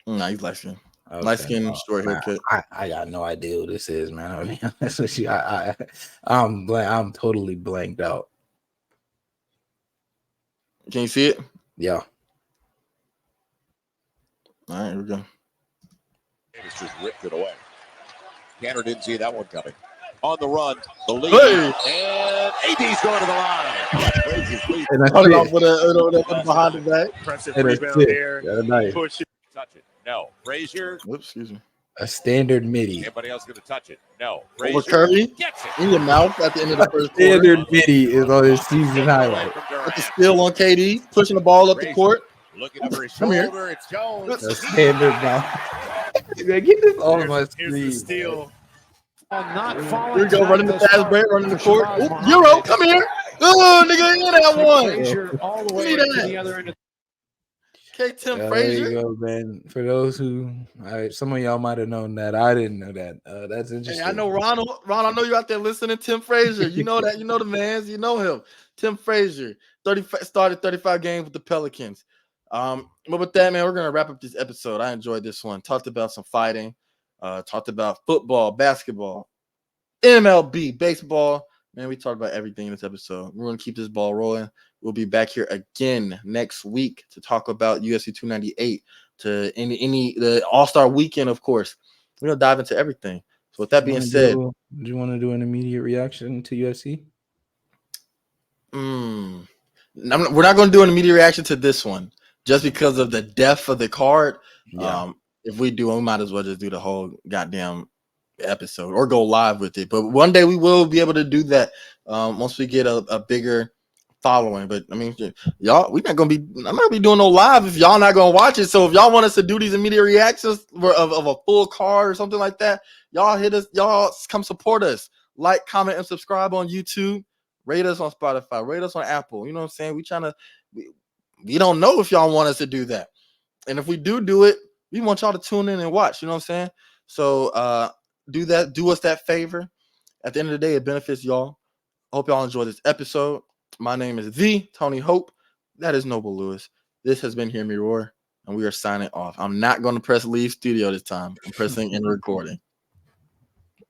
No, he's light skin. Okay. Light skin, short haircut. I got no idea who this is, man. I'll be honest with you. I'm totally blanked out. Can you see it? Yeah. All right, here we go. Davis just ripped it away. Tanner didn't see that one coming. On the run, the lead, and AD's going to the line. And I cut it off with a behind the back. Impressive rebound there. Nice. Push it. Touch it. No. Frazier. Whoops, excuse me. A standard midi. Anybody else going to touch it? No. Over Curry Gets it. in your mouth at the end of the first Standard quarter. midi is on his season highlight. With the steal on KD, pushing the ball up the court. Looking over his Come here. shoulder. It's Jones. A standard mouth. Get this all of my screen. Here's the steal. Here we go, running the fast break, running the court. Ooh, Euro, come here. Oh, nigga, in that one. All the way to the other end of Tim Frazier. There you go, man. For those who, some of y'all might have known that. I didn't know that. That's interesting. Hey, I know Ron, I know you out there listening. Tim Frazier. You know that. You know the mans. You know him. Tim Frazier. Started 35 games with the Pelicans. But with that, man, we're going to wrap up this episode. I enjoyed this one. Talked about some fighting. Talked about football, basketball, MLB, baseball. Man, we talked about everything in this episode. We're going to keep this ball rolling. We'll be back here again next week to talk about UFC 298, to the All-Star weekend, of course. We're going to dive into everything. So with that being said. Do you want to do an immediate reaction to UFC? We're not going to do an immediate reaction to this one just because of the depth of the card. Yeah. if we do, we might as well just do the whole goddamn episode or go live with it. But one day we will be able to do that once we get a bigger following. But I mean, y'all, I'm not gonna be doing no live if y'all not gonna watch it. So if y'all want us to do these immediate reactions of a full card or something like that, y'all hit us, y'all come support us. Like, comment, and subscribe on YouTube. Rate us on Spotify, rate us on Apple. You know what I'm saying? We don't know if y'all want us to do that. And if we do it, we want y'all to tune in and watch. You know what I'm saying? So do that. Do us that favor. At the end of the day, it benefits y'all. Hope y'all enjoy this episode. My name is the Tony Hope. That is Noble Lewis. This has been Hear Me Roar, and we are signing off. I'm not going to press leave studio this time. I'm pressing end recording.